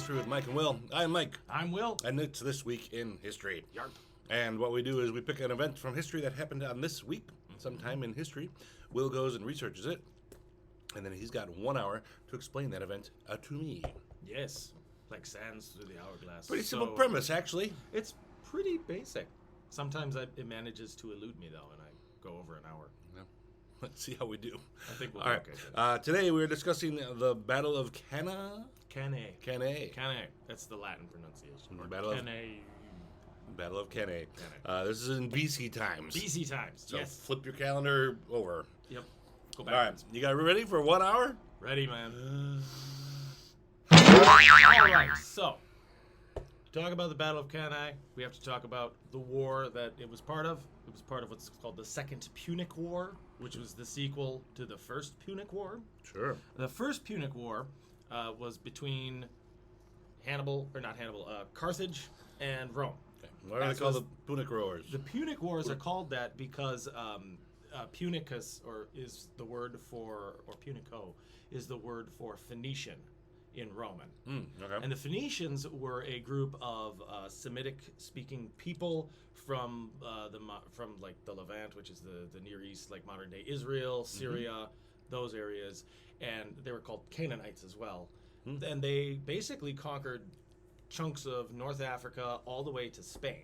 History with Mike and Will. I'm Mike. I'm Will. And it's This Week in History. Yarp. And what we do is we pick an event from history that happened on this week, sometime in history. Will goes and researches it, and then he's got 1 hour to explain that event to me. Yes, like sands through the hourglass. Pretty simple premise, actually. It's pretty basic. Sometimes it manages to elude me, though, and I go over an hour. Let's see how we do. I think we'll All be right. okay. Today we're discussing the Battle of Cannae. Cannae. Cannae. That's the Latin pronunciation. The Or Battle of- Cannae. Battle of Cannae. This is in BC times. BC times. So yes. flip your calendar over. Yep. Go All right. backwards. You guys ready for 1 hour? Ready, man. All right. So, to talk about the Battle of Cannae, we have to talk about the war that it was part of. It was part of what's called the Second Punic War, which was the sequel to the First Punic War. Sure. The First Punic War was between Carthage and Rome. Okay. Why are they called the Punic Wars? The Punic Wars are called that because Punicus, is the word for, or Punico, is the word for Phoenician in Roman. Okay. And the Phoenicians were a group of Semitic-speaking people from the Levant, which is the Near East, like modern day Israel, Syria, those areas, and they were called Canaanites as well. And they basically conquered chunks of North Africa all the way to Spain.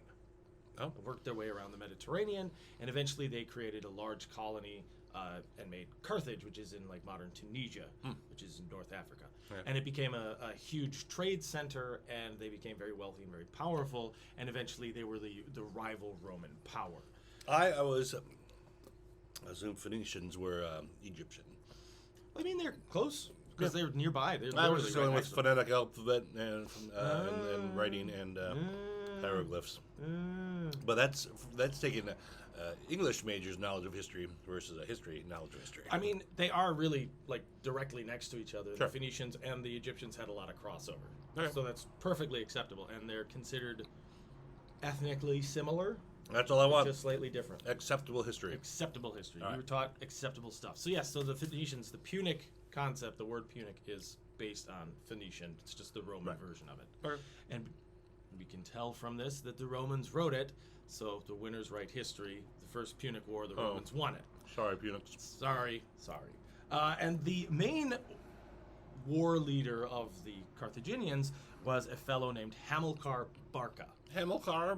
Worked their way around the Mediterranean, and eventually they created a large colony and made Carthage, which is in like modern Tunisia, which is in North Africa. Right. And it became a huge trade center, and they became very wealthy and very powerful, and eventually they were the rival Roman power. I assume Phoenicians were Egyptian. I mean, they're close, because they're nearby. I was just going with phonetic alphabet and writing and hieroglyphs. But that's taking English major's knowledge of history versus a history knowledge of history. I mean, they are really like directly next to each other. Sure. The Phoenicians and the Egyptians had a lot of crossover. Okay. So that's perfectly acceptable. And they're considered ethnically similar. That's all I want. Just slightly different. Acceptable history. Acceptable history. All We were taught acceptable stuff. So yes, so the Phoenicians, the Punic concept, the word Punic is based on Phoenician. It's just the Roman version of it. Okay. And we can tell from this that the Romans wrote it. So if the winners write history, the First Punic War, the Romans won it. Sorry, Punics. Sorry. And the main war leader of the Carthaginians was a fellow named Hamilcar Barca. Hamilcar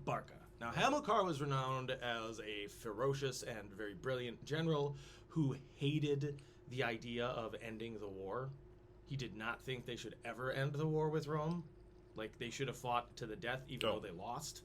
Barca. Now, Hamilcar was renowned as a ferocious and very brilliant general who hated the idea of ending the war. He did not think they should ever end the war with Rome. Like, they should have fought to the death even though they lost.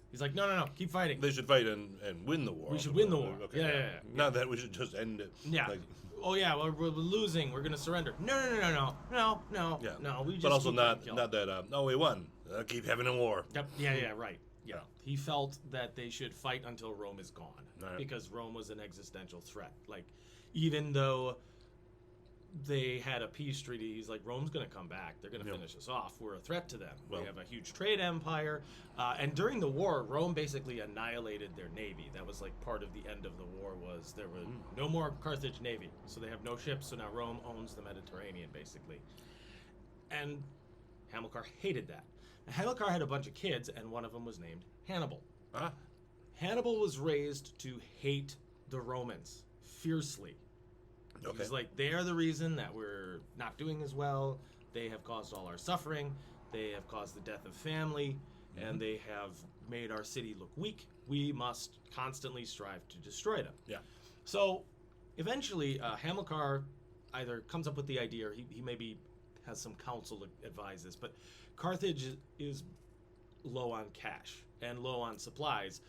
He's like, no, keep fighting. They should fight and win the war. We should win the war. Okay. Yeah. Not that we should just end it. Yeah. Like, well, we're losing. We're going to surrender. No. yeah. No, we just but also keep not killing. that, we won. Keep having a war. Yep. Yeah, right. Yeah. He felt that they should fight until Rome is gone. Right. Because Rome was an existential threat. Like, even though they had a peace treaty, he's like, Rome's going to come back. They're going to finish us off. We're a threat to them. They have a huge trade empire. And during the war, Rome basically annihilated their navy. That was like part of the end of the war was there were no more Carthage navy. So they have no ships. So now Rome owns the Mediterranean, basically. And Hamilcar hated that. Now, Hamilcar had a bunch of kids, and one of them was named Hannibal. Hannibal was raised to hate the Romans fiercely. Okay. He's like, they are the reason that we're not doing as well. They have caused all our suffering. They have caused the death of family. And they have made our city look weak. We must constantly strive to destroy them. Yeah. So eventually, Hamilcar either comes up with the idea, or he maybe has some counsel to advise this, but Carthage is low on cash and low on supplies.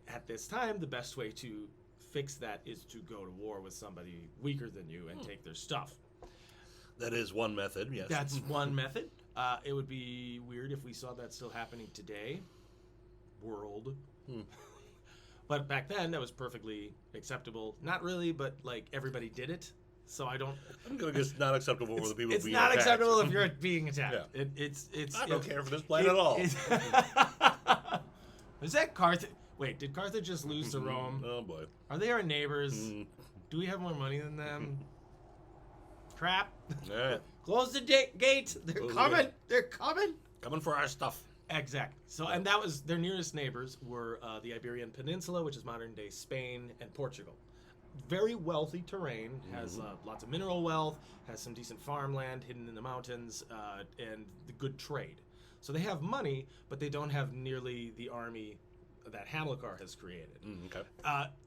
At this time, the best way to fix that is to go to war with somebody weaker than you and take their stuff. That is one method, yes. That's one method. It would be weird if we saw that still happening today. World. But back then, that was perfectly acceptable. Not really, but like everybody did it. So I'm going to guess not acceptable for the people being attacked. It's not acceptable if you're being attacked. Yeah. I don't care for this plan at all. Is that Carthage? Wait, did Carthage just lose to Rome? Oh, boy. Are they our neighbors? Do we have more money than them? crap. Yeah. Close the gate. They're Close the coming. gate. They're coming. Coming for our stuff. Exactly. So, and that was their nearest neighbors were the Iberian Peninsula, which is modern-day Spain, and Portugal. Very wealthy terrain, has lots of mineral wealth, has some decent farmland hidden in the mountains, and the good trade. So they have money, but they don't have nearly the army that Hamilcar has created. Okay.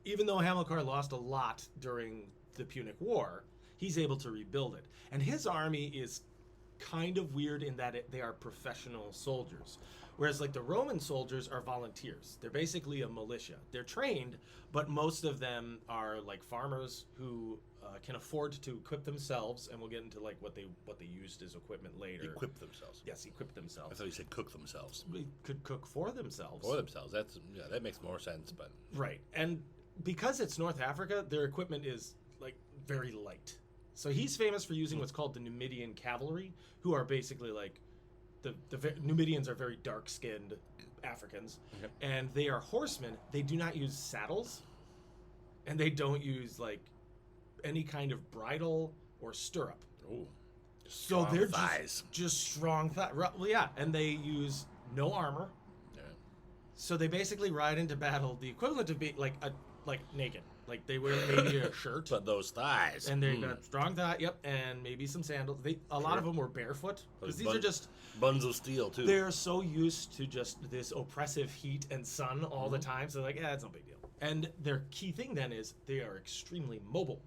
Even though Hamilcar lost a lot during the Punic War, he's able to rebuild it. And his army is kind of weird in that they are professional soldiers. Whereas like the Roman soldiers are volunteers. They're basically a militia. They're trained, but most of them are like farmers who can afford to equip themselves, and we'll get into like what they used as equipment later. Equip themselves. Yes, equip themselves. I thought you said cook themselves. They could cook for themselves. For themselves. That makes more sense, but Right. And because it's North Africa, their equipment is like very light. So he's famous for using what's called the Numidian cavalry, who are basically like the Numidians are very dark-skinned Africans, and they are horsemen. They do not use saddles, and they don't use like any kind of bridle or stirrup. oh, So they're thighs. just strong thighs. Well, yeah, and they use no armor. Yeah. So they basically ride into battle the equivalent of being like naked. Like they wear maybe a shirt. But those thighs. And they got strong thigh, and maybe some sandals. A lot of them were barefoot because these are just buns of steel too. they're so used to just this oppressive heat and sun all the time. So they're like, yeah, it's no big deal. And their key thing then is they are extremely mobile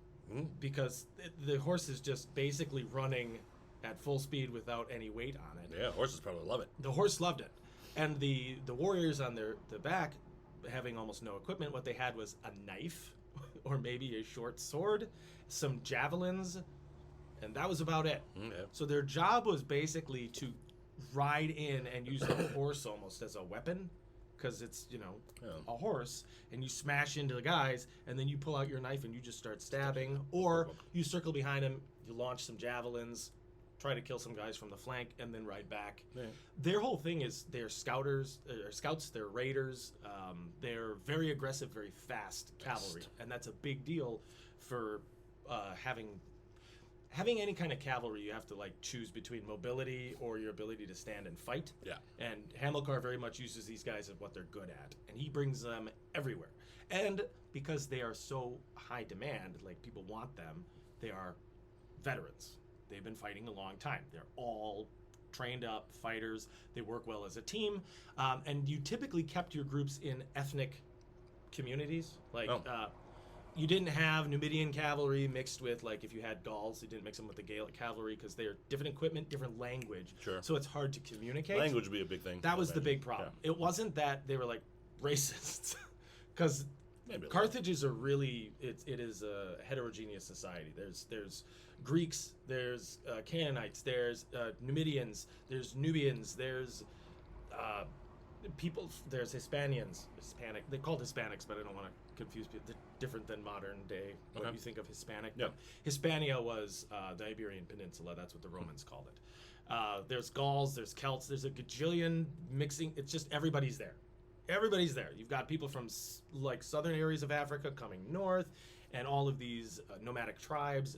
because the horse is just basically running at full speed without any weight on it. Yeah, horses probably love it. The horse loved it, and the warriors on the back, having almost no equipment, what they had was a knife. Or maybe a short sword, some javelins, and that was about it. Okay. So their job was basically to ride in and use the horse almost as a weapon, because it's, a horse, and you smash into the guys, and then you pull out your knife and you just start stabbing, or you circle behind them, you launch some javelins, try to kill some guys from the flank, and then ride back. Yeah. Their whole thing is they're scouts, they're raiders, they're very aggressive, very fast cavalry, and that's a big deal for having any kind of cavalry. You have to like choose between mobility or your ability to stand and fight. Yeah. And Hamilcar very much uses these guys as what they're good at, and he brings them everywhere. And because they are so high demand, like people want them, they are veterans. They've been fighting a long time. They're all trained up fighters. They work well as a team. And you typically kept your groups in ethnic communities. Like, you didn't have Numidian cavalry mixed with, like, if you had Gauls, you didn't mix them with the Gaelic cavalry because they're different equipment, different language. Sure. So it's hard to communicate. Language would be a big thing. That was the big problem. Yeah. It wasn't that they were, like, racists. Because Carthage is it is a heterogeneous society. There's Greeks, there's Canaanites, there's Numidians, there's Nubians, there's there's Hispanics. They're called Hispanics, but I don't want to confuse people. They're different than modern day what you think of Hispanic. Yeah. Hispania was the Iberian Peninsula. That's what the Romans called it. There's Gauls, there's Celts, there's a gajillion mixing. It's just everybody's there. Everybody's there. You've got people from like southern areas of Africa coming north, and all of these nomadic tribes.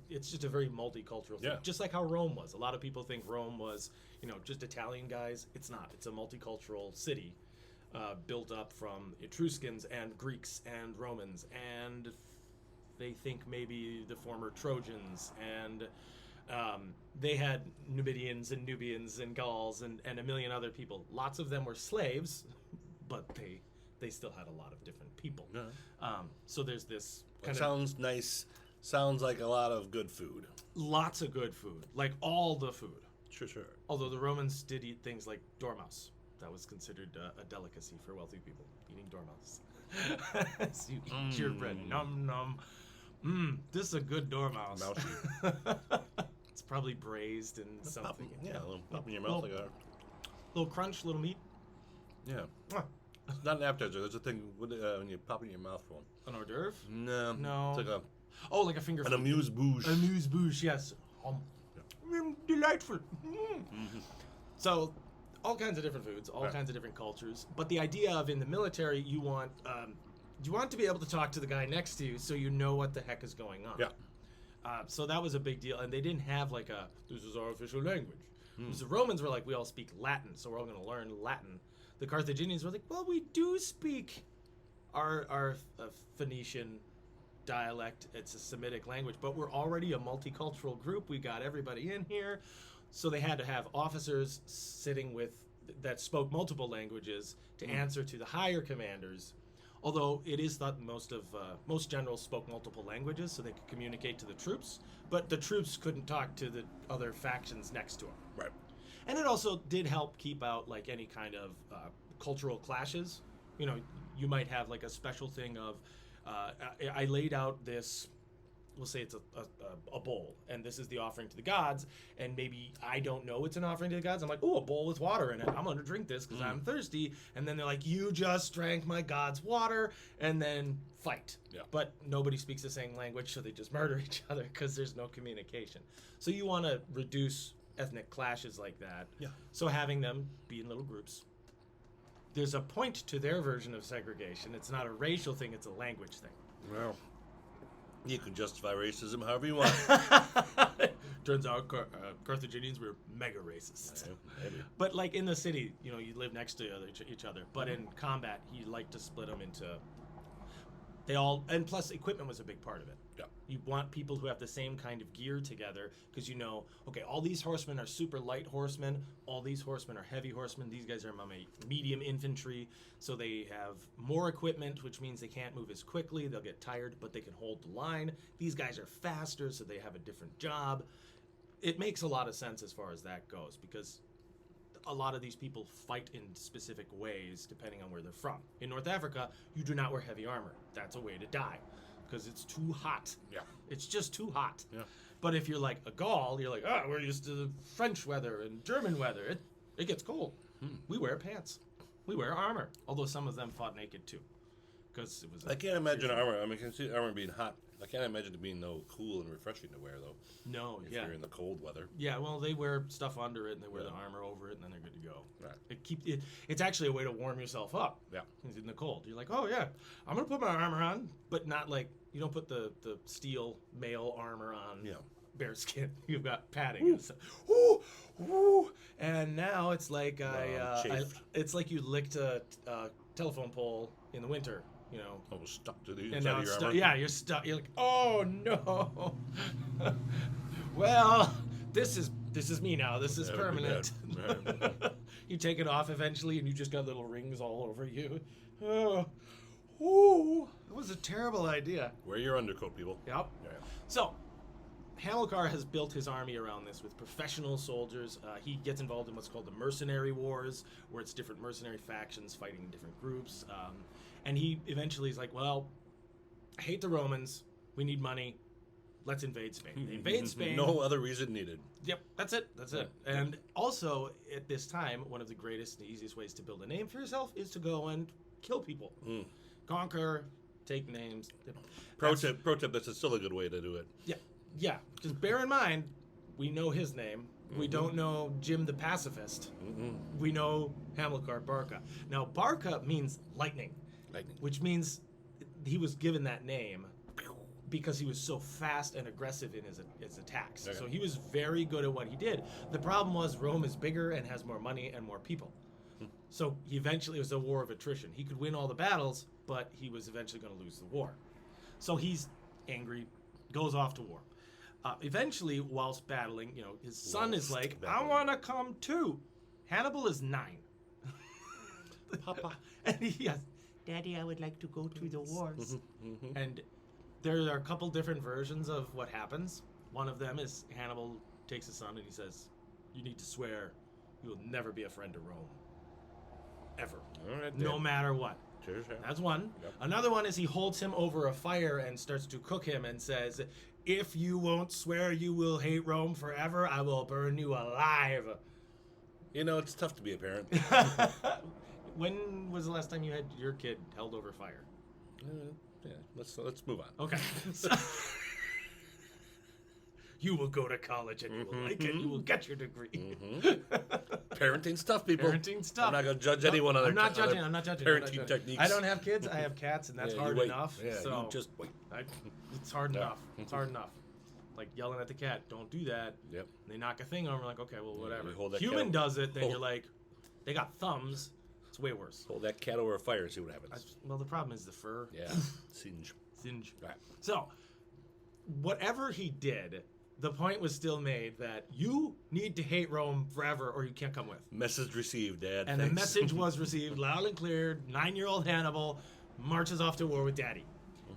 It's just a very multicultural thing. Just like how Rome was. A lot of people think Rome was, just Italian guys. It's not. It's a multicultural city built up from Etruscans and Greeks and Romans, and they think maybe the former Trojans, and they had Numidians and Nubians and Gauls and a million other people. Lots of them were slaves, but they still had a lot of different people. So there's this sounds nice. Sounds like a lot of good food. Lots of good food. Like all the food. Sure. Although the Romans did eat things like dormouse. That was considered a delicacy for wealthy people, eating dormouse. So you eat your bread. Nom nom. This is a good dormouse. Mousy. It's probably braised and something. A little pop in your mouth. Little crunch, little meat. Yeah. It's not an appetizer. There's a thing when you pop it in your mouth for one. An hors d'oeuvre? No. It's like like a finger food. An amuse-bouche. Amuse-bouche, yes. Delightful. So, all kinds of different foods, all kinds of different cultures. But the idea of in the military, you want to be able to talk to the guy next to you so you know what the heck is going on. Yeah. So that was a big deal, and they didn't have like this is our official language. Because the Romans were like, we all speak Latin, so we're all going to learn Latin. The Carthaginians were like, well, we do speak our Phoenician dialect. It's a Semitic language, but we're already a multicultural group. We got everybody in here. So they had to have officers sitting that spoke multiple languages to answer to the higher commanders. Although it is thought most generals spoke multiple languages, so they could communicate to the troops, but the troops couldn't talk to the other factions next to them. Right. And it also did help keep out like any kind of cultural clashes. You know, you might have like a special thing of, I laid out this. We'll say it's a bowl, and this is the offering to the gods, and maybe I don't know it's an offering to the gods. I'm like, oh, a bowl with water in it. I'm going to drink this because I'm thirsty. And then they're like, you just drank my god's water, and then fight. Yeah. But nobody speaks the same language, so they just murder each other because there's no communication. So you want to reduce ethnic clashes like that. Yeah. So having them be in little groups. There's a point to their version of segregation. It's not a racial thing, it's a language thing. Well, you can justify racism however you want. Turns out Carthaginians were mega racist. Maybe. But like in the city, you know, you live next to each other. But in combat, he liked to split them into. And plus equipment was a big part of it. Yeah. You want people who have the same kind of gear together because you know, okay, all these horsemen are super light horsemen. All these horsemen are heavy horsemen. These guys are medium infantry. So they have more equipment, which means they can't move as quickly. They'll get tired, but they can hold the line. These guys are faster, so they have a different job. It makes a lot of sense as far as that goes because a lot of these people fight in specific ways depending on where they're from. In North Africa, you do not wear heavy armor. That's a way to die because it's too hot. Yeah. It's just too hot. Yeah. But if you're like a Gaul, you're like, oh, we're used to the French weather and German weather. It gets cold. We wear pants. We wear armor. Although some of them fought naked too. Because it was. I can't imagine armor. I mean, I can see armor being hot. I can't imagine it being no cool and refreshing to wear, though. No, if you're in the cold weather. Yeah, well, they wear stuff under it, and they wear the armor over it, and then they're good to go. Right. It's actually a way to warm yourself up. Yeah. In the cold. You're like, oh, yeah, I'm going to put my armor on, but not like, you don't put the steel mail armor on bare skin. You've got padding. And stuff. Woo! Woo! And now it's like it's like you licked a telephone pole in the winter. You know, I was stuck to the and now inside of your it's armor. yeah, you're stuck. You're like, oh no. Well, this is me now. This is permanent. You take it off eventually, and you just got little rings all over you. Oh, ooh, it was a terrible idea. Wear your undercoat, people. Yep. Yeah. So, Hamilcar has built his army around this with professional soldiers. He gets involved in what's called the mercenary wars, where it's different mercenary factions fighting in different groups. And he eventually is like, well, I hate the Romans. We need money. Let's invade Spain. They invade Spain. No other reason needed. Yep, that's it. That's it. And also, at this time, one of the greatest and easiest ways to build a name for yourself is to go and kill people. Conquer, take names. Pro tip, that's still a good way to do it. Yeah. Because bear in mind, we know his name. We don't know Jim the Pacifist. We know Hamilcar Barca. Now, Barca means lightning. Which means he was given that name because he was so fast and aggressive in his attacks. Okay. So he was very good at what he did. The problem was Rome is bigger and has more money and more people. So it was a war of attrition. He could win all the battles, but he was eventually going to lose the war. So he's angry, goes off to war. Eventually, whilst battling, his son is like, I want to come too. Hannibal is 9. Papa. And he has, Daddy, I would like to go to the wars. And there are a couple different versions of what happens. One of them is Hannibal takes his son and he says, you need to swear you will never be a friend to Rome. Ever. All right, no matter what. Sure. That's one. Yep. Another one is he holds him over a fire and starts to cook him and says, if you won't swear you will hate Rome forever, I will burn you alive. It's tough to be a parent. When was the last time you had your kid held over fire? Yeah, let's move on. Okay. You will go to college and you will like it. You will get your degree. Parenting stuff, people. Parenting stuff. I'm not going to judge anyone on I'm not judging. Parenting techniques. I don't have kids. I have cats, and that's hard enough. Yeah, so you just wait. It's hard enough. It's hard enough. like yelling at the cat, don't do that. Yep. And they knock a thing over, like, okay, well, whatever. you hold that Human cat- does it, then hold- you're like, they got thumbs. It's way worse. Hold that cat over a fire and see what happens. Well, the problem is the fur. Yeah. Singe. Singe. Right. So, whatever he did, the point was still made that you need to hate Rome forever or you can't come with. Message received, Dad. And Thanks. the message was received loud and clear. 9-year-old Hannibal marches off to war with Daddy.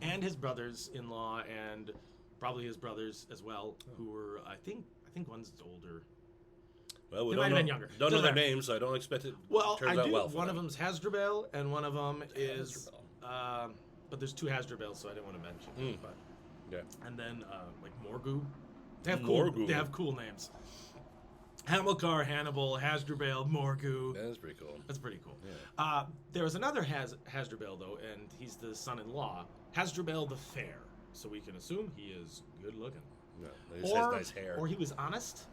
And his brothers-in-law and probably his brothers as well, who were, I think one's older. Well, we They don't might have know, been younger. don't know Doesn't their matter. names, so I don't expect it Well, turns I out do. well for One of them. them's Hasdrubal, and one of them is, Hasdrubal. but there's 2 Hasdrubals, so I didn't want to mention. But Yeah. and then like Morgu. They have cool. Morgu. They have cool names. Hamilcar, Hannibal, Hasdrubal, Morgu. That is pretty cool. That's pretty cool. Yeah. There was another Hasdrubal though, and he's the son-in-law, Hasdrubal the Fair. So we can assume he is good looking. No, he just has nice hair. Or he was honest.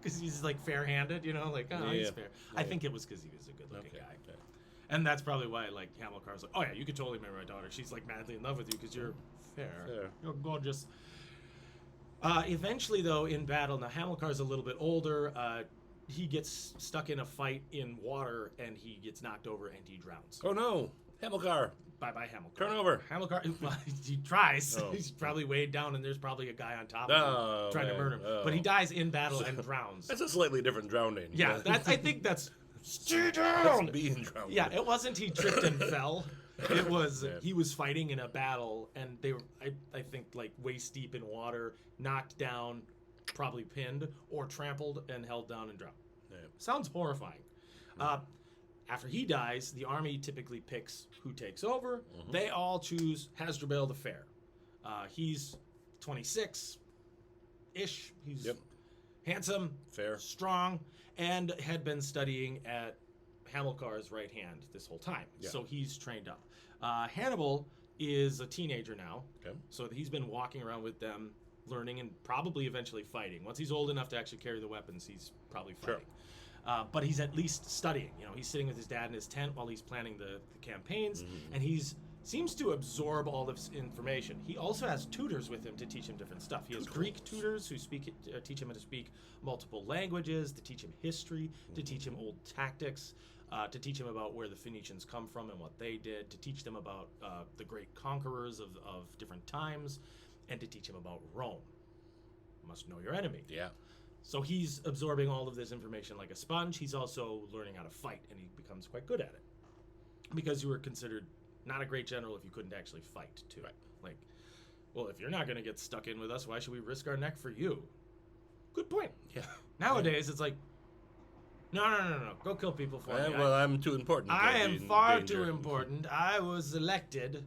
Because he's like fair-handed, you know, like he's fair. I think it was because he was a good-looking guy. Okay. And that's probably why, like, Hamilcar was like, oh yeah, you could totally marry my daughter. She's like madly in love with you because you're fair. You're gorgeous. Eventually, though, in battle, now Hamilcar's a little bit older. He gets stuck in a fight in water and he gets knocked over and he drowns. Oh no, Hamilcar. Bye, Hamilcar. Turn over. Hamilcar, well, he tries. Oh. He's probably weighed down, and there's probably a guy on top of him trying to murder him. Oh. But he dies in battle and drowns. That's a slightly different drowning. Yeah, I think that's stay That's down. being drowned. Yeah, it wasn't he tripped and fell. It was Yeah. he was fighting in a battle, and they were I think like waist deep in water, knocked down, probably pinned or trampled and held down and drowned. Yeah. Sounds horrifying. After he dies, the army typically picks who takes over. They all choose Hasdrubal the Fair. He's 26-ish. He's handsome, Fair. strong, and had been studying at Hamilcar's right hand this whole time. Yeah. So he's trained up. Hannibal is a teenager now. Okay. So he's been walking around with them, learning and probably eventually fighting. Once he's old enough to actually carry the weapons, he's probably fighting. Sure. But he's at least studying. You know, he's sitting with his dad in his tent while he's planning the campaigns, and seems to absorb all this information. He also has tutors with him to teach him different stuff. He has Greek tutors who teach him how to speak multiple languages, to teach him history, to teach him old tactics, to teach him about where the Phoenicians come from and what they did, to teach them about the great conquerors of different times, and to teach him about Rome. You must know your enemy. Yeah. So he's absorbing all of this information like a sponge. He's also learning how to fight, and he becomes quite good at it. Because you were considered not a great general if you couldn't actually fight, too. Right. Like, well, if you're not going to get stuck in with us, why should we risk our neck for you? Good point. Yeah. Nowadays, it's like, no. Go kill people for me. Well, I'm too important. to I be am in far danger. too important. I was elected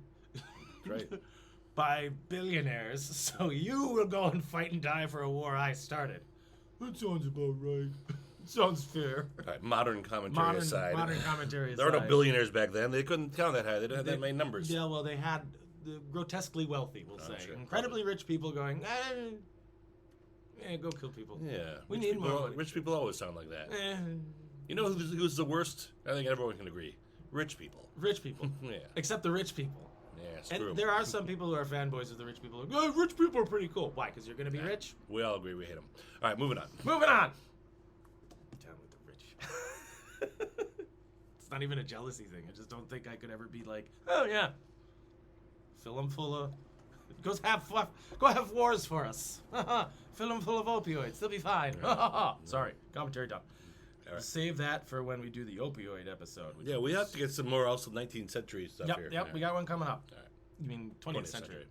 Right. by billionaires, so you will go and fight and die for a war I started. That sounds about right. Sounds fair. All right, modern commentary aside. Modern commentary aside. There were no billionaires back then. They couldn't count that high. They didn't have that many numbers. Yeah, well, they had the grotesquely wealthy, we'll say. Sure. Incredibly rich people going, go kill people. Yeah. We Rich need people, more money. Rich people always sound like that. Eh, You know who's the worst? I think everyone can agree. Rich people. rich people. Yeah. Except the rich people. Yeah, screw 'em. And there are some people who are fanboys of the rich people. Like, oh, rich people are pretty cool. Why? Because you're going to be rich? We all agree we hate them. All right, moving on. Moving on. Down with the rich. It's not even a jealousy thing. I just don't think I could ever be like, oh yeah, fill them full of, go have wars for us. Fill them full of opioids. They'll be fine. Sorry, commentary done. All right. Save that for when we do the opioid episode. which Yeah, we is- have to get some more also 19th century stuff here. Yep, we got one coming up. All right. You mean 20th century? 20th century.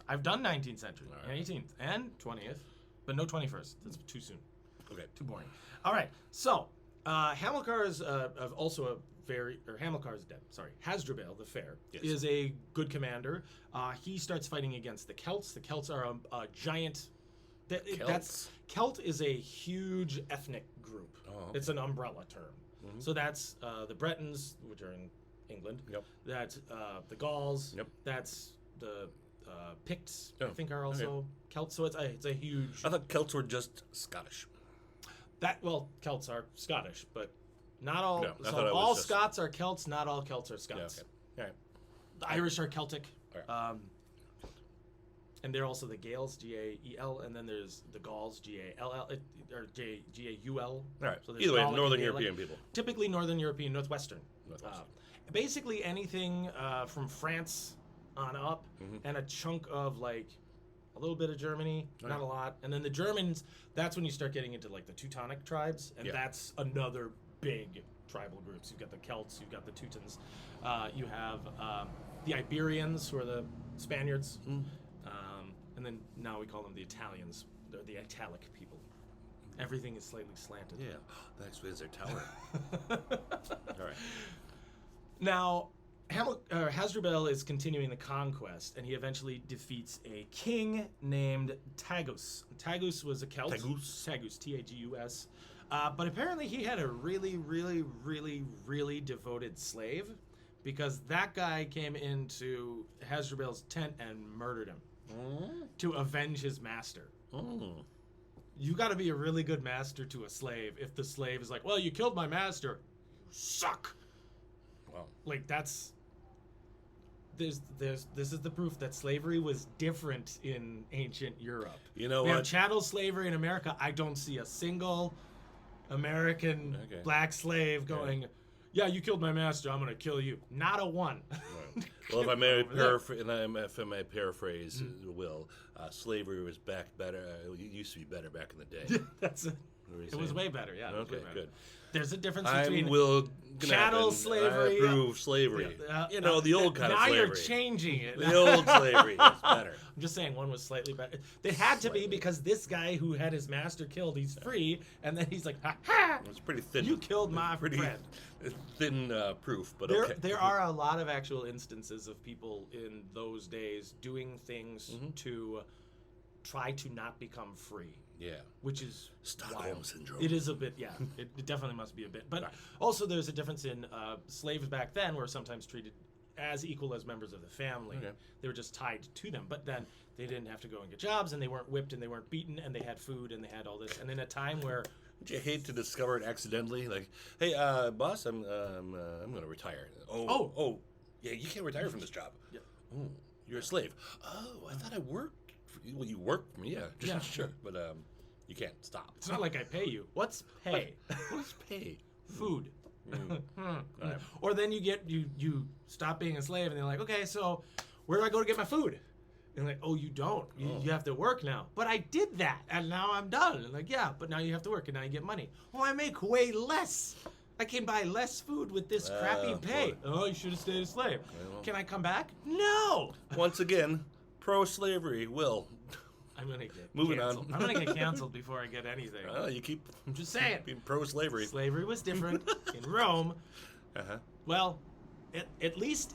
I've done 19th century, All right. 18th, and 20th, but no 21st. That's too soon. Okay. Too boring. All right. So, Hamilcar is also a Hamilcar is dead. Sorry. Hasdrubal the Fair Yes. is a good commander. He starts fighting against the Celts. The Celts are a giant. Celt is a huge ethnic group. Oh, okay. It's an umbrella term. So that's the Bretons, which are in England. Yep. That's the Gauls. Yep. That's the Picts. Oh, I think are also Celts. So it's a huge. I thought Celts were just Scottish. Celts are Scottish, but not all. No, I so thought it was all just- Scots are Celts. Not all Celts are Yeah, Scots. okay. All right. The Irish are Celtic. All right. and they're also the Gaels, Gael, and then there's the Gauls, Gall, or Gaul. All right. So there's Either way, Gallic Northern and Gaelic. European people. Typically Northern European, Northwestern. Northwestern. Basically anything from France on up, and a chunk of like a little bit of Germany, not a lot. And then the Germans, that's when you start getting into like the Teutonic tribes, and that's another big tribal groups. You've got the Celts, you've got the Teutons, you have the Iberians, who are the Spaniards, and then now we call them the Italians. They're the Italic people. Everything is slightly slanted. Yeah, that explains their tower. All right. Now, Hasdrubal is continuing the conquest, and he eventually defeats a king named Tagus. Tagus was a Celt. Tagus, T-A-G-U-S. But apparently he had a really, really, really, really devoted slave, because that guy came into Hasdrubal's tent and murdered him to avenge his master. You got to be a really good master to a slave if the slave is like, well, you killed my master. You suck. Wow. Like, that's... This is the proof that slavery was different in ancient Europe. You know we what? have chattel slavery in America. I don't see a single American black slave going, yeah, you killed my master, I'm going to kill you. Not a one. Right. Well, if I may paraphrase, Will, slavery was back better. It used to be better back in the day. It was way better, yeah. Okay, good. There's a difference between chattel slavery. I approve slavery. The old kind of slavery. Now you're changing it. The old slavery is better. I'm just saying one was slightly better. They had to be, because this guy who had his master killed, he's free, and then he's like, ha ha! It's pretty thin. You killed my friend. Thin proof, but there, okay. There are a lot of actual instances of people in those days doing things to try to not become free. Yeah. Which is Stockholm Syndrome. It is a bit, yeah. It definitely must be a bit. But also there's a difference in slaves back then were sometimes treated as equal as members of the family. Okay. They were just tied to them. But then they didn't have to go and get jobs, and they weren't whipped, and they weren't beaten, and they had food, and they had all this. And in a time where... Would you hate to discover it accidentally? Like, hey, boss, I'm going to retire. Oh, yeah, you can't retire from this job. Yeah. Oh, you're a slave. Oh, I thought I worked. Well, you work for me, yeah. Sure. But you can't stop. It's not like I pay you. What's pay? What's pay? Food. Right. Or then you stop being a slave, and they're like, okay, so where do I go to get my food? And like, oh, you don't. You have to work now. But I did that, and now I'm done. And like, yeah, but now you have to work, and now you get money. Oh, I make way less. I can buy less food with this crappy pay. Boy. Oh, you should have stayed a slave. Well, can I come back? No. Once again, pro-slavery. Will. I'm gonna get moving canceled. on. I'm gonna get canceled before I get anything. You keep. I'm just saying. Being pro-slavery. Slavery was different in Rome. Well, at least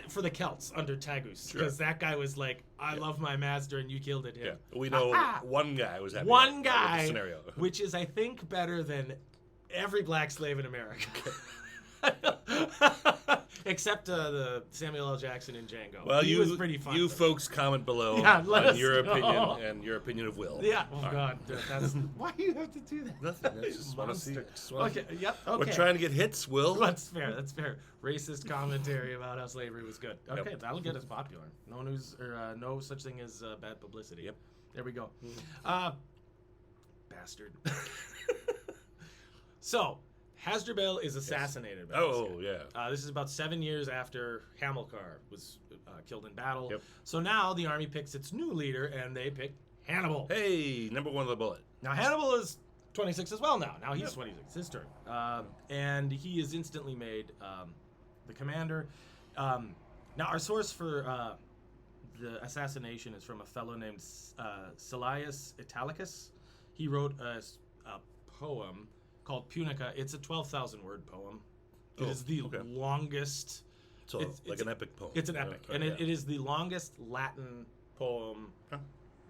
for the Celts under Tagus, because that guy was like, I love my master, and you killed him. Yeah, we know one guy was happy. One guy, with the scenario. Which is, I think, better than every black slave in America. Except the Samuel L. Jackson in Django. Well, he was pretty fun. You folks comment below on your opinion and your opinion of Will. Yeah. Oh, God. That's, why do you have to do that? Nothing. I just want to see. Okay. Yep. Okay. We're trying to get hits, Will. That's fair. That's fair. Racist commentary about how slavery was good. Okay, that'll get us popular. No news or no such thing as bad publicity. Yep. There we go. Bastard. So, Hasdrubal is assassinated. This is about 7 years after Hamilcar was killed in battle. Yep. So now the army picks its new leader, and they pick Hannibal. Hey, number one of the bullet. Now Hannibal is 26 as well now. Now he's 26, his turn. And he is instantly made the commander. Now our source for the assassination is from a fellow named Silius Italicus. He wrote a poem called Punica. It's a 12,000-word poem. It is the longest... So it's an epic poem. It's an epic. It is the longest Latin poem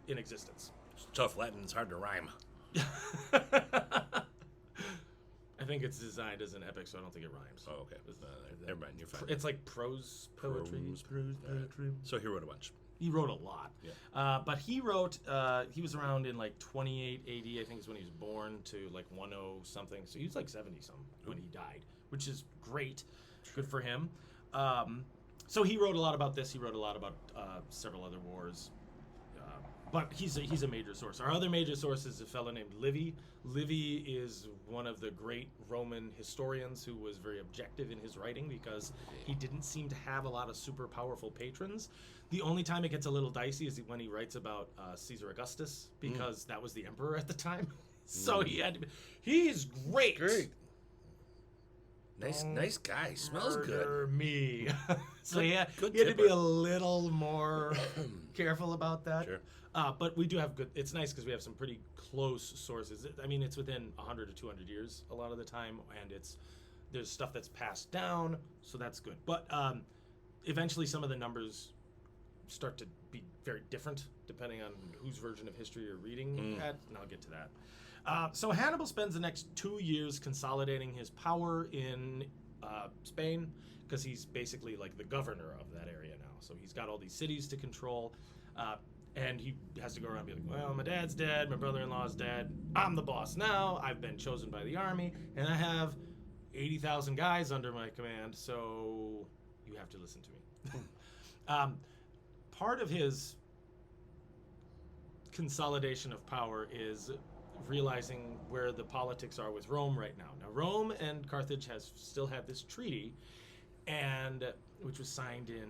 in existence. It's tough. Latin is hard to rhyme. I think it's designed as an epic, so I don't think it rhymes. Oh, okay. Never mind. You're fine. It's like prose poetry. Prose poetry. So he wrote a bunch. He wrote a lot. Yeah. But he wrote, he was around in like 28 AD, I think is when he was born, to like 10 something. So he was like 70-something when he died, which is great. Good for him. So he wrote a lot about this. He wrote a lot about several other wars. But he's a major source. Our other major source is a fellow named Livy. Livy is one of the great Roman historians who was very objective in his writing because he didn't seem to have a lot of super powerful patrons. The only time it gets a little dicey is when he writes about Caesar Augustus, because that was the emperor at the time. So he had to be, he's great. Great. Nice guy. Smells Murder good. me. So Good- yeah, good he had to be tipper. a little more careful about that. Sure. But we do have good. It's nice because we have some pretty close sources. I mean, it's within 100 to 200 years a lot of the time, and there's stuff that's passed down, so that's good. But eventually, some of the numbers start to be very different depending on whose version of history you're reading at, and I'll get to that. So Hannibal spends the next 2 years consolidating his power in Spain, because he's basically like the governor of that area now. So he's got all these cities to control, and he has to go around and be like, well, my dad's dead, my brother-in-law's dead, I'm the boss now, I've been chosen by the army, and I have 80,000 guys under my command, so you have to listen to me. Part of his consolidation of power is realizing where the politics are with Rome right now. Now, Rome and Carthage has still had this treaty, and which was signed in,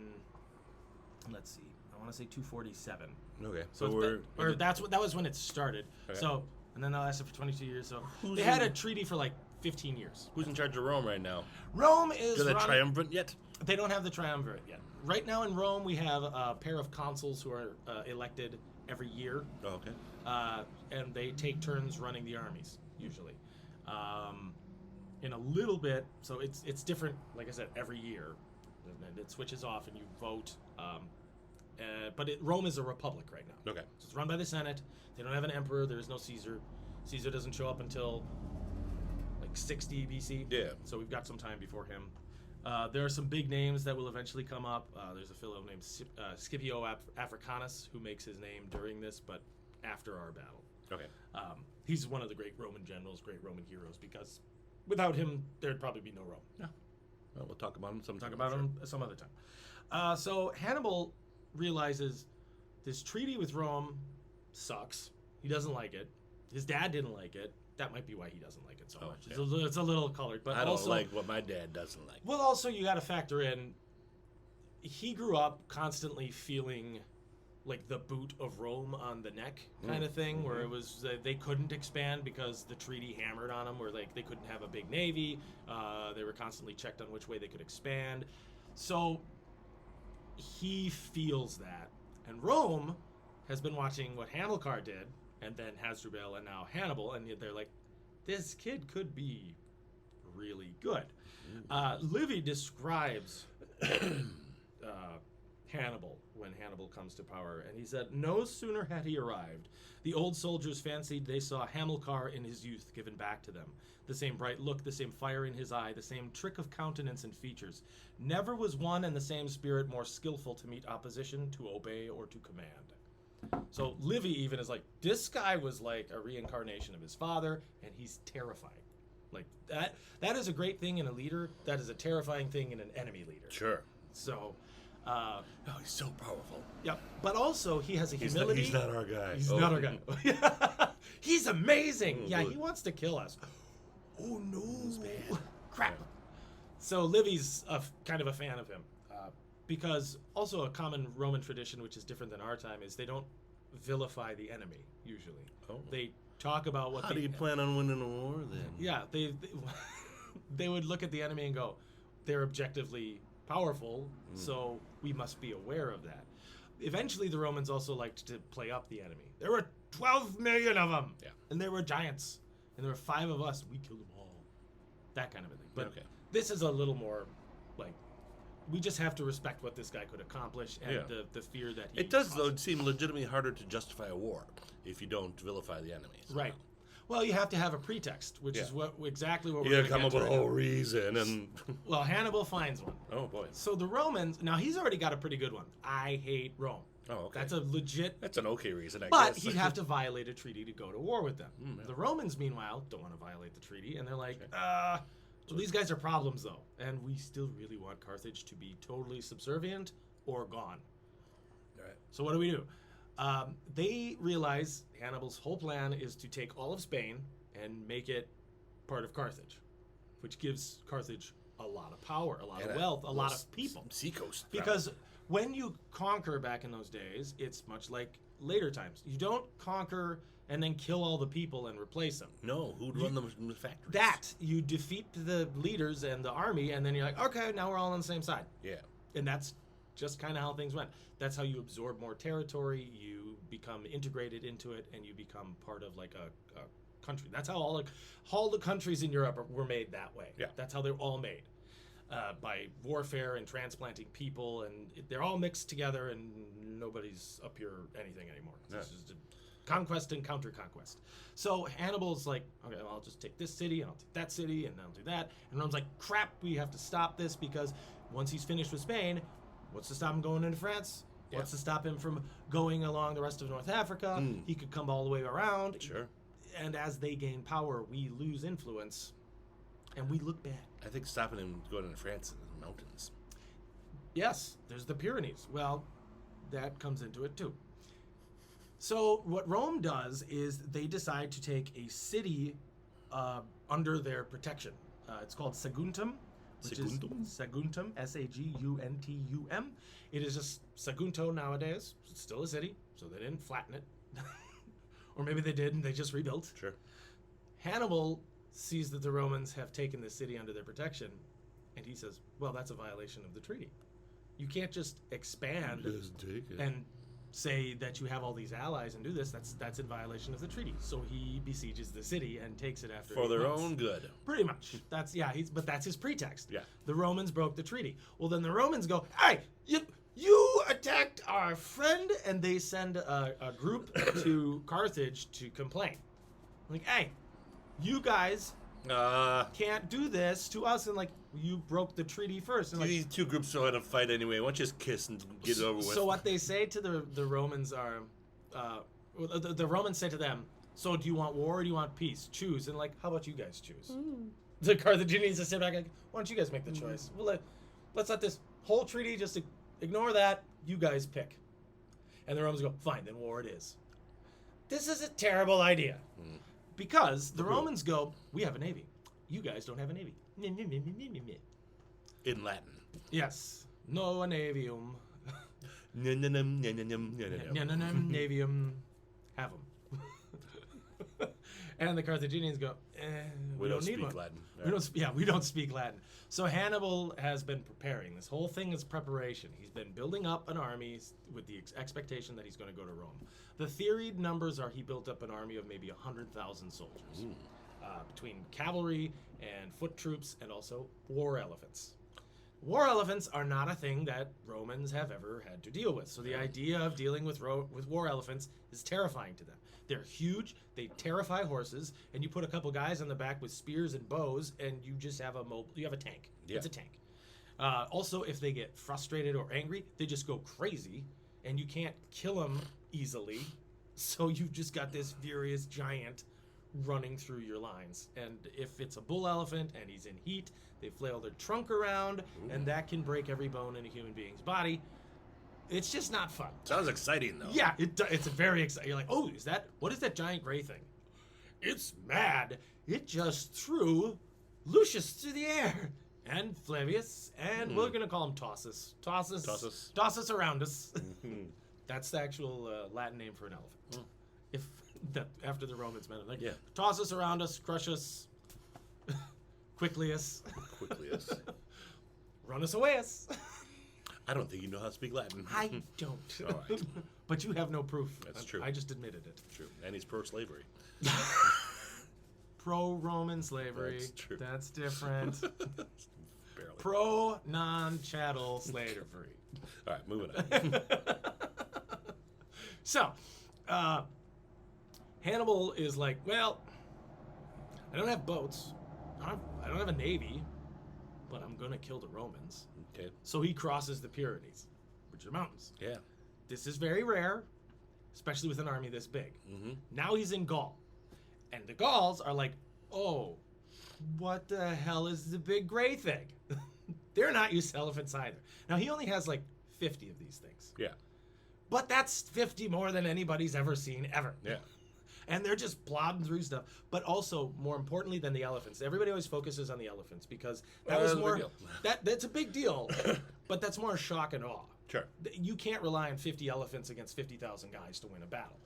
let's see, I want to say 247. Okay. So that was when it started. Okay. So, and then that lasted for 22 years. So Who's they had in- a treaty for like 15 years. Who's in charge of Rome right now? Rome is Do they run- triumvirate yet? They don't have the triumvirate yet. Right now in Rome, we have a pair of consuls who are elected every year, Oh, okay. and they take turns running the armies usually. In a little bit, so it's different. Like I said, every year, and it switches off, and you vote. But Rome is a republic right now. Okay. So it's run by the Senate. They don't have an emperor. There is no Caesar. Caesar doesn't show up until like 60 BC. Yeah. So we've got some time before him. There are some big names that will eventually come up. There's a fellow named Scipio Africanus who makes his name during this, but after our battle. Okay. He's one of the great Roman generals, great Roman heroes, because without him, there'd probably be no Rome. Yeah. Well, we'll talk about him sometime. Talk about him some other time. So Hannibal realizes this treaty with Rome sucks. He doesn't like it. His dad didn't like it. That might be why he doesn't like it so much. Yeah. It's a little colored, but I don't also, like what my dad doesn't like. well, also you got to factor in. He grew up constantly feeling like the boot of Rome on the neck kind of thing, where it was they couldn't expand because the treaty hammered on them, where like they couldn't have a big navy. They were constantly checked on which way they could expand. So he feels that, and Rome has been watching what Hamilcar did, and then Hasdrubal, and now Hannibal, and they're like, this kid could be really good. Livy describes Hannibal when Hannibal comes to power, and he said, no sooner had he arrived, the old soldiers fancied they saw Hamilcar in his youth given back to them. The same bright look, the same fire in his eye, the same trick of countenance and features. Never was one and the same spirit more skillful to meet opposition, to obey, or to command. So Livy even is like, this guy was like a reincarnation of his father, and he's terrifying. Like that is a great thing in a leader. That is a terrifying thing in an enemy leader. Sure. So, Oh, he's so powerful. yeah. But also he has a humility. He's not our guy. He's not our guy. He's amazing. Oh, Yeah, good. he wants to kill us. Oh no! Crap. So Livy's kind of a fan of him, because also a common Roman tradition, which is different than our time, is they don't vilify the enemy usually. Oh. They talk about what. How do you plan on winning a war then? Yeah, they would look at the enemy and go, they're objectively powerful, so we must be aware of that. Eventually, the Romans also liked to play up the enemy. There were 12 million of them, Yeah. and they were giants, and there were 5 of us. We killed them all. That kind of a thing. But Okay. this is a little more like, we just have to respect what this guy could accomplish and Yeah. the fear that he It does, caused. though, seem legitimately harder to justify a war if you don't vilify the enemies. Right. Well, you have to have a pretext, which is exactly what You we're gotta going come to up get with to a right whole reason, and now. Well, Hannibal finds one. oh boy, So the Romans, now he's already got a pretty good one. I hate Rome. oh okay, That's a legit, that's an okay reason, I but guess. he'd have to violate a treaty to go to war with them. yeah. The Romans, meanwhile, don't want to violate the treaty, and they're like, well, these guys are problems, though, and we still really want Carthage to be totally subservient or gone. All right. So what do? They realize Hannibal's whole plan is to take all of Spain and make it part of Carthage, which gives Carthage a lot of power, a lot of wealth, a lot of people. Seacoast. Because when you conquer back in those days, it's much like later times. You don't conquer and then kill all the people and replace them. No, who'd run the factories? That, you defeat the leaders and the army, and then you're like, okay, now we're all on the same side. Yeah. And that's just kind of how things went. That's how you absorb more territory, you become integrated into it, and you become part of like a country. That's how all the countries in Europe were made that way. Yeah. That's how they're all made. By warfare and transplanting people, and they're all mixed together, and nobody's up here anything anymore. It's just a conquest and counter-conquest. So Hannibal's like, okay, well, I'll just take this city, and I'll take that city, and I'll do that. And Rome's like, crap, we have to stop this, because once he's finished with Spain, what's to stop him going into France? Yeah. What's to stop him from going along the rest of North Africa? He could come all the way around. Sure. And as they gain power, we lose influence, and we look bad. I think stopping him going into France is the mountains. Yes, there's the Pyrenees. Well, that comes into it too. So what Rome does is they decide to take a city under their protection. It's called Saguntum. Saguntum, Saguntum. It is just Sagunto nowadays. It's still a city, so they didn't flatten it. Or maybe they did and they just rebuilt. Sure. Hannibal sees that the Romans have taken this city under their protection, and he says, well, that's a violation of the treaty. You can't just expand and say that you have all these allies and do this. That's in violation of the treaty. So he besieges the city and takes it after for 8 their months. own good. Pretty much. But that's his pretext. Yeah. The Romans broke the treaty. Well, then the Romans go, hey, you attacked our friend, and they send a group to Carthage to complain. Like, hey, you guys can't do this to us, and like, you broke the treaty first. And like, these two groups know how to fight anyway. Why don't you just kiss and get it over with? So what they say to the Romans are, the Romans say to them, so do you want war or do you want peace? Choose. And like, how about you guys choose? The Carthaginians just sit back like, why don't you guys make the choice? Well, let's let this whole treaty just ignore that. You guys pick. And the Romans go, fine, then war it is. This is a terrible idea. Because the Romans go, we have a navy. You guys don't have a navy. In Latin. Yes. No navium. Navium. Navium. Have them. And the Carthaginians go, we don't need one. Latin. We don't speak Latin. So Hannibal has been preparing. This whole thing is preparation. He's been building up an army with the expectation that he's going to go to Rome. The theoried numbers are he built up an army of maybe 100,000 soldiers. Between cavalry and foot troops and also war elephants. War elephants are not a thing that Romans have ever had to deal with. So the idea of dealing with war elephants is terrifying to them. They're huge, they terrify horses, and you put a couple guys on the back with spears and bows, and you just have you have a tank. Yeah. It's a tank. Also, if they get frustrated or angry, they just go crazy, and you can't kill them easily. So you've just got this furious giant running through your lines. And if it's a bull elephant and he's in heat, they flail their trunk around, and that can break every bone in a human being's body. It's just not fun. Sounds exciting, though. Yeah, it's very exciting. You're like, oh, what is that giant gray thing? It's mad. It just threw Lucius through the air. And Flavius, and we're going to call him Tausus. Tausus around us. That's the actual Latin name for an elephant. After the Romans met him. Like, toss us around us, crush us, quickly us. Run us away us. I don't think you know how to speak Latin. I don't. All right. But you have no proof. That's true. I just admitted it. True. And he's pro-slavery. Pro-Roman slavery. That's true. That's different. Barely. Pro-non-chattel slavery. All right, moving on. So, Hannibal is like, well, I don't have boats. I don't have a navy, but I'm going to kill the Romans. Okay. So he crosses the Pyrenees, which are mountains. Yeah. This is very rare, especially with an army this big. Now he's in Gaul. And the Gauls are like, oh, what the hell is the big gray thing? They're not used to elephants either. Now, he only has like 50 of these things. Yeah. But that's 50 more than anybody's ever seen ever. Yeah. And they're just plodding through stuff. But also, more importantly than the elephants, everybody always focuses on the elephants because that was more that's a big deal. But that's more shock and awe. Sure. You can't rely on 50 elephants against 50,000 guys to win a battle.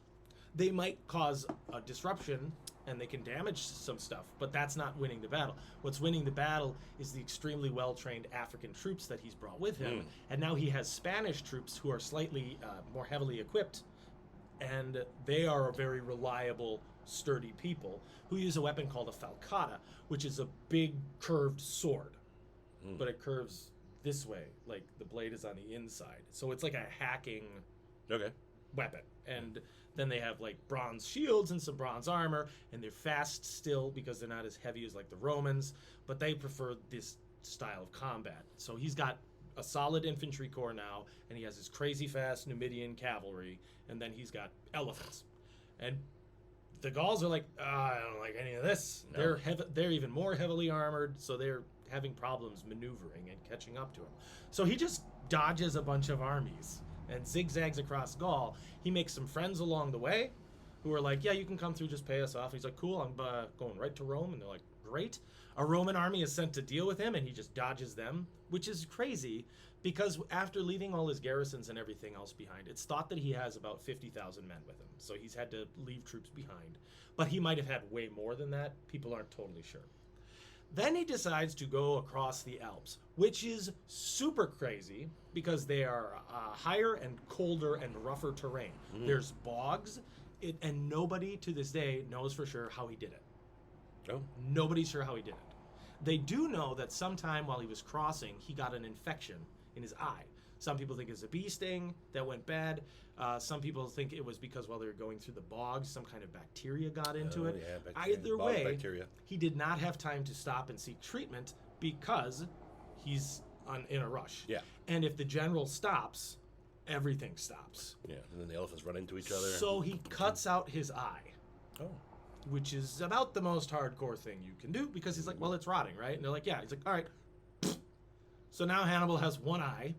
They might cause a disruption and they can damage some stuff, but that's not winning the battle. What's winning the battle is the extremely well-trained African troops that he's brought with him. And now he has Spanish troops who are slightly more heavily equipped, and they are a very reliable, sturdy people who use a weapon called a falcata, which is a big curved sword, but it curves this way, like the blade is on the inside. So it's like a hacking weapon. And then they have like bronze shields and some bronze armor, and they're fast still because they're not as heavy as like the Romans, but they prefer this style of combat. So he's got a solid infantry corps now, and he has his crazy fast Numidian cavalry, and then he's got elephants. And the Gauls are like, I don't like any of this. No. They're even more heavily armored, so they're having problems maneuvering and catching up to him. So he just dodges a bunch of armies and zigzags across Gaul. He makes some friends along the way who are like, yeah, you can come through, just pay us off. He's like, cool, I'm going right to Rome. And they're like, great. A Roman army is sent to deal with him, and he just dodges them, which is crazy because after leaving all his garrisons and everything else behind, it's thought that he has about 50,000 men with him. So he's had to leave troops behind. But he might have had way more than that. People aren't totally sure. Then he decides to go across the Alps, which is super crazy because they are higher and colder and rougher terrain. There's bogs, and nobody to this day knows for sure how he did it. Oh. Nobody's sure how he did it. They do know that sometime while he was crossing, he got an infection in his eye. Some people think it's a bee sting that went bad. Some people think it was because while they were going through the bogs, some kind of bacteria got into it. Yeah, Either way, bacteria. He did not have time to stop and seek treatment because he's in a rush. Yeah. And if the general stops, everything stops. Yeah, and then the elephants run into each other. So he cuts out his eye. Oh. Which is about the most hardcore thing you can do because he's like, well, it's rotting, right? And they're like, yeah. He's like, all right. So now Hannibal has one eye.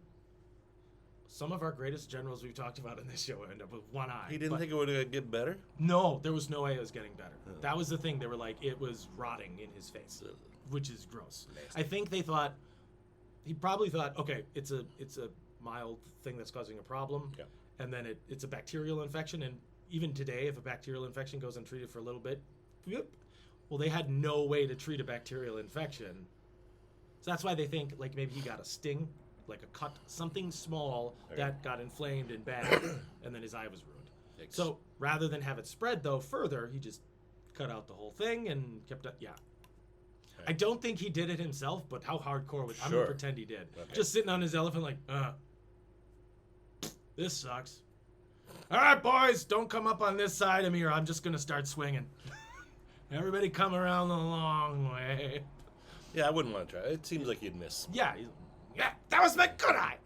Some of our greatest generals we've talked about in this show end up with one eye. He didn't think it would get better? No, there was no way it was getting better. Oh. That was the thing. They were like, it was rotting in his face, which is gross. Nasty. I think he probably thought, okay, it's a mild thing that's causing a problem. Yeah. And then it's a bacterial infection. And even today, if a bacterial infection goes untreated for a little bit, well, they had no way to treat a bacterial infection. So that's why they think like maybe he got a sting, like a cut, something small that got inflamed and bad, and then his eye was ruined. Thanks. So rather than have it spread though further, he just cut out the whole thing and kept it. Yeah. Okay. I don't think he did it himself, but how hardcore was? Sure. I'm gonna pretend he did. Okay. Just sitting on his elephant, like, this sucks. All right, boys, don't come up on this side of me, or I'm just gonna start swinging. Everybody, come around the long way. Yeah, I wouldn't want to try. It seems like you'd miss. Yeah, that was my good eye.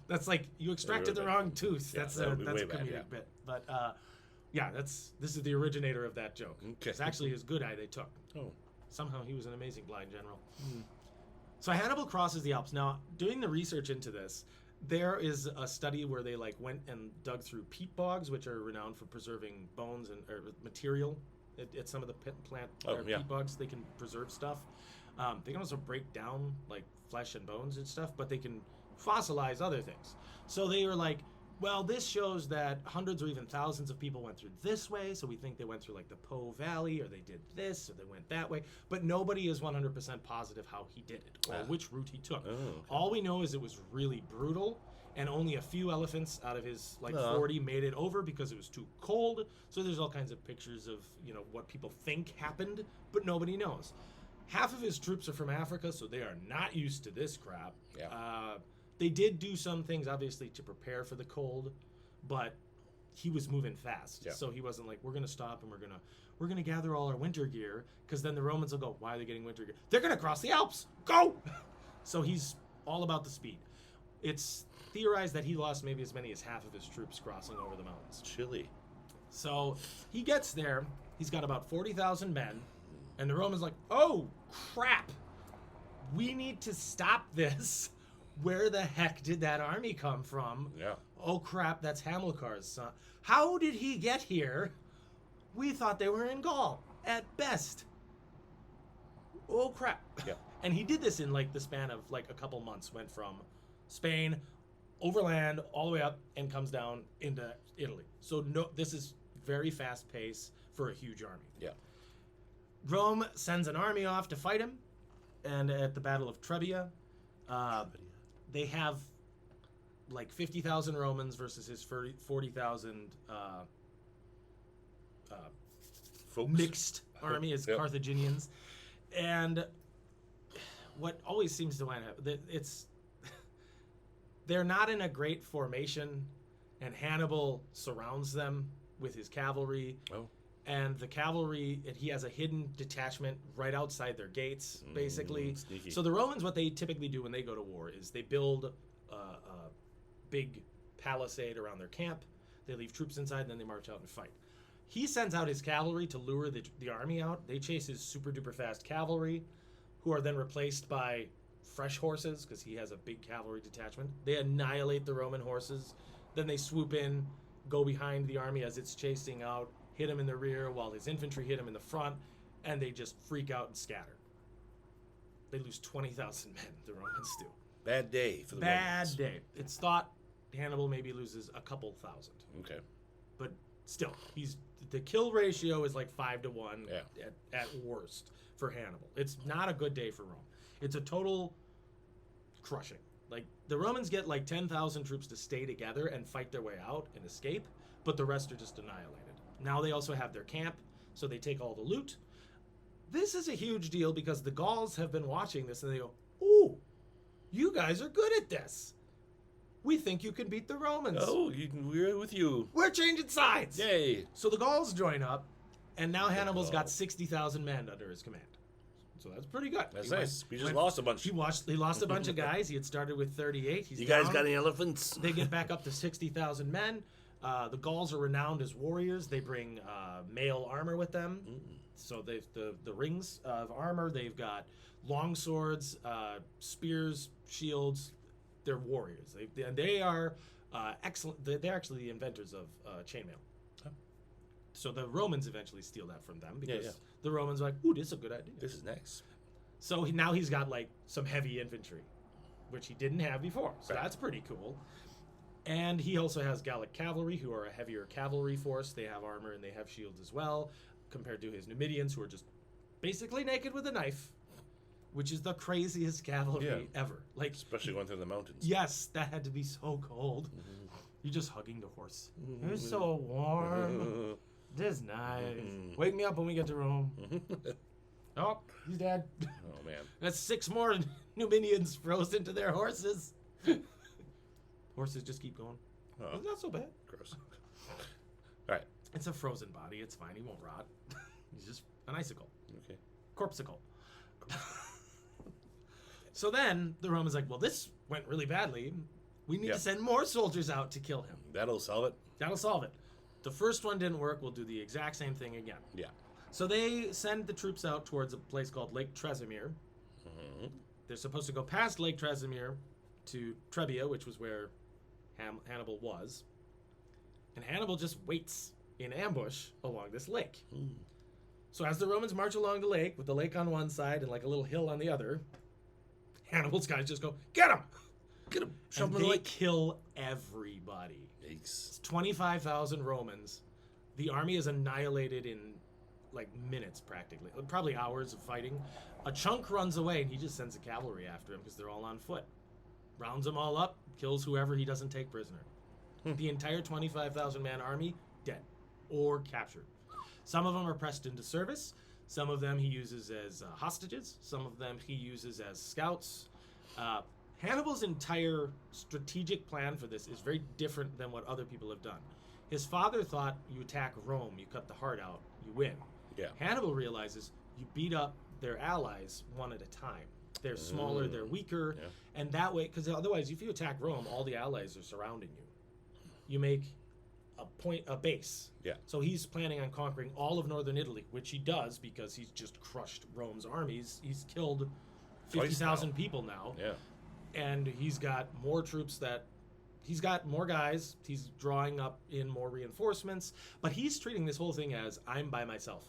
That's like you extracted the wrong tooth. Yeah, that's a comedic bit. But this is the originator of that joke. Okay. It's actually his good eye they took. Oh. Somehow he was an amazing blind general. So Hannibal crosses the Alps. Now, doing the research into this, there is a study where they went and dug through peat bogs, which are renowned for preserving bones and material. At some of the peat bogs, they can preserve stuff. They can also break down like flesh and bones and stuff, but they can fossilize other things. So they were like, well, this shows that hundreds or even thousands of people went through this way, so we think they went through like the Po Valley, or they did this, or they went that way. But nobody is 100% positive how he did it, or which route he took. Oh, okay. All we know is it was really brutal, and only a few elephants out of his 40 made it over because it was too cold. So there's all kinds of pictures of what people think happened, but nobody knows. Half of his troops are from Africa, so they are not used to this crap. Yeah. They did do some things, obviously, to prepare for the cold, but he was moving fast. Yeah. So he wasn't like, we're going to stop and we're gonna gather all our winter gear, because then the Romans will go, why are they getting winter gear? They're going to cross the Alps. Go! So he's all about the speed. It's theorized that he lost maybe as many as half of his troops crossing over the mountains. Chilly. So he gets there. He's got about 40,000 men. And the Romans like, oh, crap. We need to stop this. Where the heck did that army come from? Yeah. Oh crap, that's Hamilcar's son. How did he get here? We thought they were in Gaul, at best. Oh crap. Yeah. And he did this in like the span of like a couple months, went from Spain overland all the way up and comes down into Italy. So no, this is very fast pace for a huge army. Yeah. Rome sends an army off to fight him, and at the Battle of Trebia, they have like 50,000 Romans versus his 40,000 Folks. mixed army as Yep. Carthaginians. And what always seems to wind up, they're not in a great formation, and Hannibal surrounds them with his cavalry. Oh. And the cavalry, and he has a hidden detachment right outside their gates, basically. Sneaky. So the Romans, what they typically do when they go to war is they build a big palisade around their camp. They leave troops inside, and then they march out and fight. He sends out his cavalry to lure the army out. They chase his super duper fast cavalry, who are then replaced by fresh horses because he has a big cavalry detachment. They annihilate the Roman horses. Then they swoop in, go behind the army as it's chasing out, hit him in the rear while his infantry hit him in the front, and they just freak out and scatter. They lose 20,000 men, the Romans do. Bad day for the Bad Romans. day. It's thought Hannibal maybe loses a couple thousand. Okay. But still, the kill ratio is like 5 to 1 Yeah. at worst for Hannibal. It's not a good day for Rome. It's a total crushing. Like, the Romans get like 10,000 troops to stay together and fight their way out and escape, but the rest are just annihilated. Now they also have their camp, so they take all the loot. This is a huge deal because the Gauls have been watching this and they go, ooh, you guys are good at this. We think you can beat the Romans. Oh, we're with you. We're changing sides. Yay. So the Gauls join up, and now Hannibal's got 60,000 men under his command. So that's pretty good. That's nice. We just lost a bunch. He lost a bunch of guys. He had started with 38. He's You guys down. got any elephants? They get back up to 60,000 men. The Gauls are renowned as warriors. They bring mail armor with them. So they've the rings of armor. They've got long swords, spears, shields. They're warriors. They are excellent. They're actually the inventors of chainmail. Oh. So the Romans eventually steal that from them because Yeah. the Romans are like, ooh, this is a good idea. This is nice. So now he's got like some heavy infantry, which he didn't have before. So Right. that's pretty cool. And he also has Gallic cavalry, who are a heavier cavalry force. They have armor and they have shields as well, compared to his Numidians, who are just basically naked with a knife, which is the craziest cavalry ever. Like, Especially going through the mountains. yes, that had to be so cold. You're just hugging the horse. It's so warm. This is nice. Wake me up when we get to Rome. Oh, he's dead. Oh, man. That's 6 more Numidians frozen to their horses. Horses just keep going. Oh, It's not so bad. gross. All right. It's a frozen body. It's fine. He won't rot. He's just an icicle. Okay. Corpsicle. So then the Romans like, well, this went really badly. We need to send more soldiers out to kill him. That'll solve it. That'll solve it. The first one didn't work. We'll do the exact same thing again. Yeah. So they send the troops out towards a place called Lake Trasimir. They're supposed to go past Lake Trasimir to Trebia, which was where Hannibal was. And Hannibal just waits in ambush along this lake. So as the Romans march along the lake, with the lake on one side and like a little hill on the other, Hannibal's guys just go, get him! Get him. Shove And him in the they lake. kill everybody. Yikes. It's 25,000 Romans. The army is annihilated in like minutes practically. Probably hours of fighting. A chunk runs away and he just sends the cavalry after him because they're all on foot. Rounds them all up, kills whoever he doesn't take prisoner. The entire 25,000 man army, dead or captured. Some of them are pressed into service. Some of them he uses as hostages. Some of them he uses as scouts. Hannibal's entire strategic plan for this is very different than what other people have done. His father thought you attack Rome, you cut the heart out, you win. Yeah. Hannibal realizes you beat up their allies one at a time. They're smaller, they're weaker, and that way, because otherwise, if you attack Rome, all the allies are surrounding you. You make a base. Yeah. So he's planning on conquering all of northern Italy, which he does because he's just crushed Rome's armies. He's killed 50,000 people now. Yeah. And he's got more troops that he's got more guys. He's drawing up in more reinforcements, but he's treating this whole thing as I'm by myself.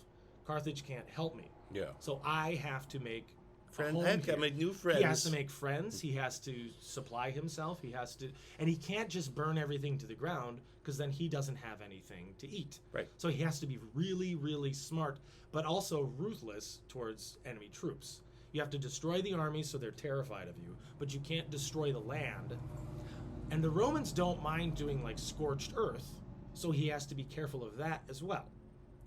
Carthage can't help me. Yeah. So I have to make Friends. I have to make new friends. He has to make friends. He has to supply himself. He has to, and he can't just burn everything to the ground because then he doesn't have anything to eat. Right. So he has to be really, really smart, but also ruthless towards enemy troops. You have to destroy the army so they're terrified of you, but you can't destroy the land. And the Romans don't mind doing like scorched earth, so he has to be careful of that as well.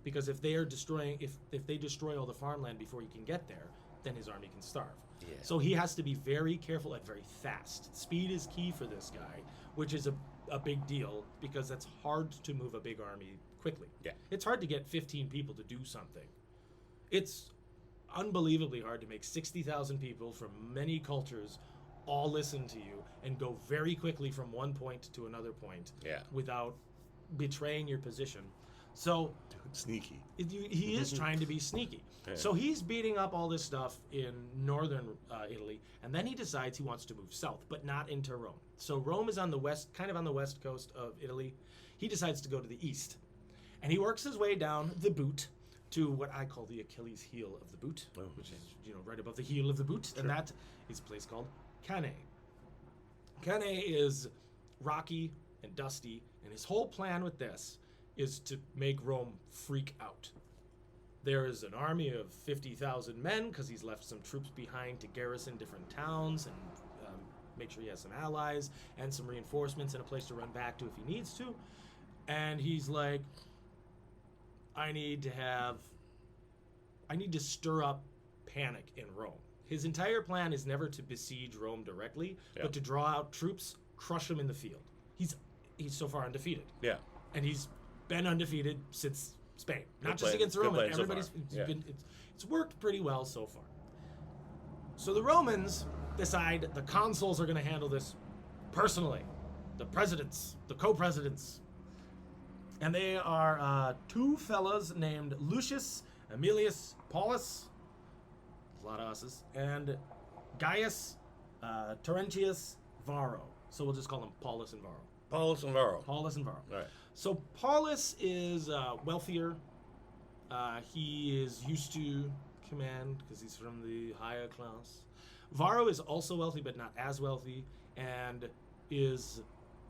Because if they are destroying, if they destroy all the farmland before he can get there, then his army can starve. Yeah. So he has to be very careful and very fast. Speed is key for this guy, which is a big deal because it's hard to move a big army quickly. Yeah. It's hard to get 15 people to do something. It's unbelievably hard to make 60,000 people from many cultures all listen to you and go very quickly from one point to another point without betraying your position. So sneaky. He is trying to be sneaky. Yeah. So he's beating up all this stuff in northern Italy, and then he decides he wants to move south, but not into Rome. So Rome is on the west, kind of on the west coast of Italy. He decides to go to the east, and he works his way down the boot to what I call the Achilles heel of the boot, which is right above the heel of the boot, and that is a place called Cannae. Cannae is rocky and dusty, and his whole plan with this is to make Rome freak out. There is an army of 50,000 men because he's left some troops behind to garrison different towns and make sure he has some allies and some reinforcements and a place to run back to if he needs to. And he's like, I need to stir up panic in Rome. His entire plan is never to besiege Rome directly, but to draw out troops, crush them in the field. He's so far undefeated. Yeah. And he's been undefeated since Spain. Not just against the Romans. Everybody's it's worked pretty well so far. So the Romans decide the consuls are going to handle this personally. The presidents, the co-presidents. And they are two fellas named Lucius Aemilius Paulus, a lot of S's, and Gaius Terentius Varro. So we'll just call them Paulus and Varro. Paulus and Varro. Paulus and Varro. All right. So Paulus is wealthier. He is used to command because he's from the higher class. Varro is also wealthy, but not as wealthy, and is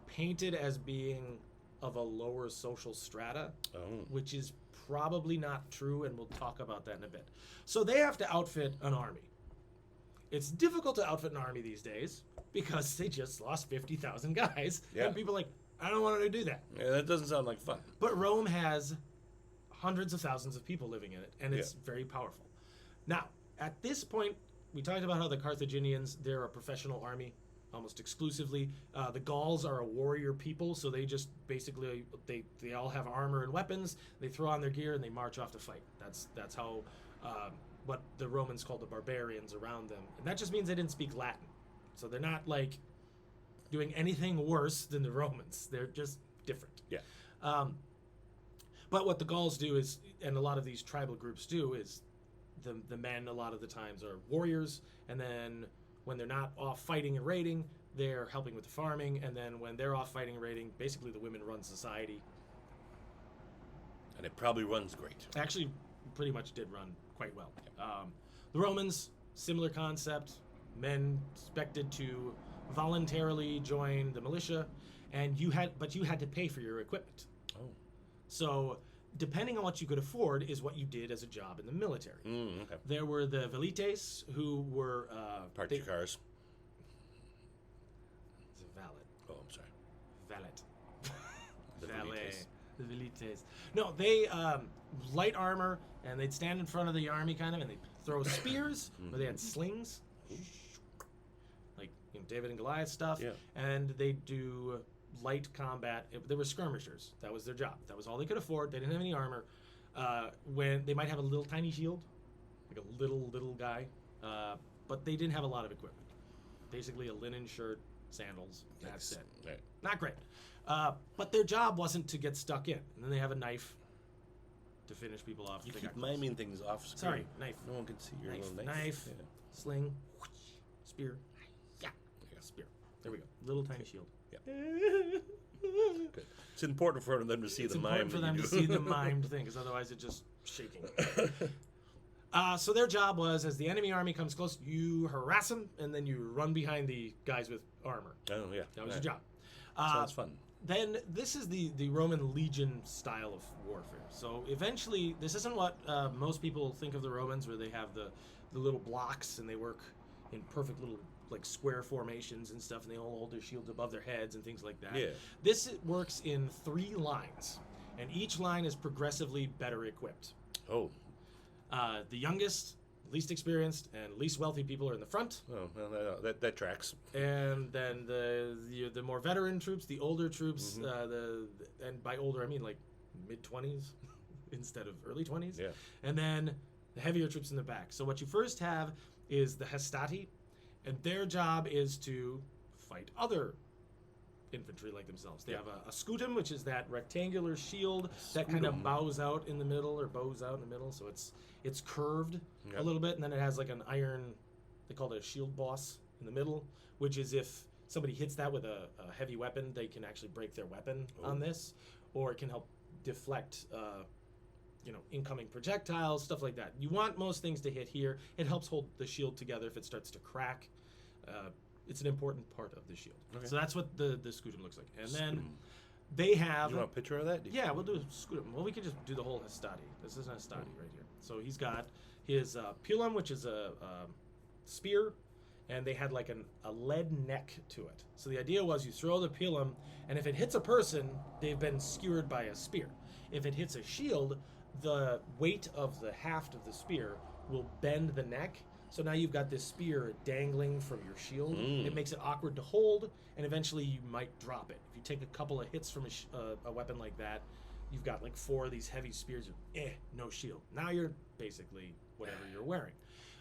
painted as being of a lower social strata, which is probably not true, and we'll talk about that in a bit. So they have to outfit an army. It's difficult to outfit an army these days because they just lost 50,000 guys, and people are like, I don't want to do that. Yeah, that doesn't sound like fun. But Rome has hundreds of thousands of people living in it, and it's very powerful. Now, at this point, we talked about how the Carthaginians, they're a professional army, almost exclusively. The Gauls are a warrior people, so they just basically, they all have armor and weapons, they throw on their gear, and they march off to fight. That's how, what the Romans called the barbarians around them. And that just means they didn't speak Latin. So they're not, like, doing anything worse than the Romans. They're just different. Yeah. But what the Gauls do is, and a lot of these tribal groups do, is the men a lot of the times are warriors, and then when they're not off fighting and raiding, they're helping with the farming, and then when they're off fighting and raiding, basically the women run society. And it probably runs great. Actually, pretty much did run quite well. The Romans, similar concept, men expected to voluntarily join the militia, and you had to pay for your equipment. Oh. So depending on what you could afford is what you did as a job in the military. Okay. There were the velites who were parked your cars. It's a valet. Oh, I'm sorry. Valet. The Valet. velites. The velites. No, they light armor, and they'd stand in front of the army kind of, and they'd throw spears, or they had slings, like David and Goliath stuff, and they'd do light combat. They were skirmishers. That was their job. That was all they could afford. They didn't have any armor. When they might have a little tiny shield, like a little guy, but they didn't have a lot of equipment. Basically a linen shirt, sandals, that's it. Right. Not great. But their job wasn't to get stuck in. And then they have a knife to finish people off. You keep miming things off screen. Sorry, knife. No one can see your little knife. Knife, Yeah. sling, spear. Yeah, spear. There we go. Little tiny shield. Good. It's important for them to see the mime. It's important for them to see the mimed thing, because otherwise it's just shaking. So their job was, as the enemy army comes close, you harass them, and then you run behind the guys with armor. Oh, yeah. That was your job. Sounds fun. Then this is the Roman legion style of warfare. So eventually, this isn't what most people think of the Romans, where they have the little blocks and they work in perfect little like square formations and stuff, and they all hold their shields above their heads and things like that. Yeah. This works in 3 lines, and each line is progressively better equipped. Oh. The youngest, least experienced, and least wealthy people are in the front. Oh, well, that tracks. And then the more veteran troops, the older troops, and by older I mean like mid-20s instead of early 20s. Yeah. And then the heavier troops in the back. So what you first have is the Hastati, and their job is to fight other infantry like themselves. They have a scutum, which is that rectangular shield that kind of bows out in the middle, or bows out in the middle, so it's curved a little bit, and then it has like an iron, they call it a shield boss in the middle, which is if somebody hits that with a heavy weapon, they can actually break their weapon on this, or it can help deflect incoming projectiles, stuff like that. You want most things to hit here. It helps hold the shield together if it starts to crack. It's an important part of the shield. Okay. So that's what the scutum looks like. And then they have... Do you want a picture of that? Yeah, we'll do a scutum. Well, we can just do the whole Hastati. This is a Hastati right here. So he's got his pilum, which is a spear, and they had like a lead neck to it. So the idea was you throw the pilum, and if it hits a person, they've been skewered by a spear. If it hits a shield, the weight of the haft of the spear will bend the neck. So now you've got this spear dangling from your shield. It makes it awkward to hold, and eventually you might drop it. If you take a couple of hits from a weapon like that, you've got like 4 of these heavy spears. No shield. Now you're basically whatever you're wearing.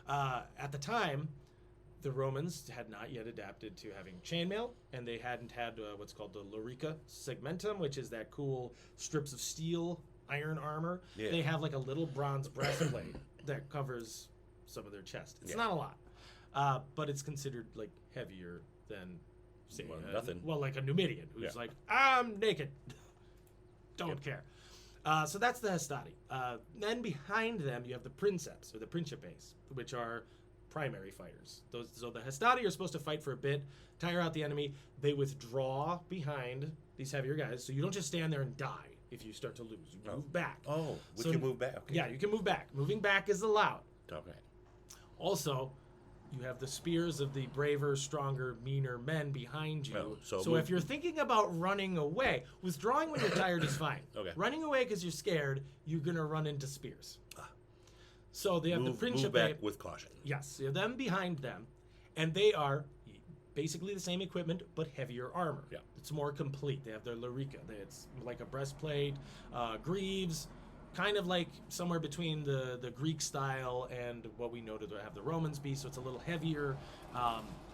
At the time, the Romans had not yet adapted to having chainmail, and they hadn't had what's called the lorica segmentum, which is that cool strips of steel iron armor. Yeah. They have like a little bronze breastplate that covers some of their chest. It's not a lot, but it's considered like heavier than, say, nothing. Well, like a Numidian who's like, I'm naked, don't care. So that's the Hastati. Then behind them you have the princeps or the principes, which are primary fighters. So the Hastati are supposed to fight for a bit, tire out the enemy. They withdraw behind these heavier guys, so you don't just stand there and die. If you start to lose, you move back. Oh, we can move back. Okay. Yeah, you can move back. Moving back is allowed. Okay. Also, you have the spears of the braver, stronger, meaner men behind you. So if you're thinking about running away, withdrawing when you're tired is fine. Okay. Running away because you're scared, you're going to run into spears. So they have the Principe. Move back with caution. Yes, you have them behind them, and they are basically the same equipment, but heavier armor. Yeah. It's more complete. They have their lorica. It's like a breastplate, greaves, kind of like somewhere between the Greek style and what we know to have the Romans be, so it's a little heavier.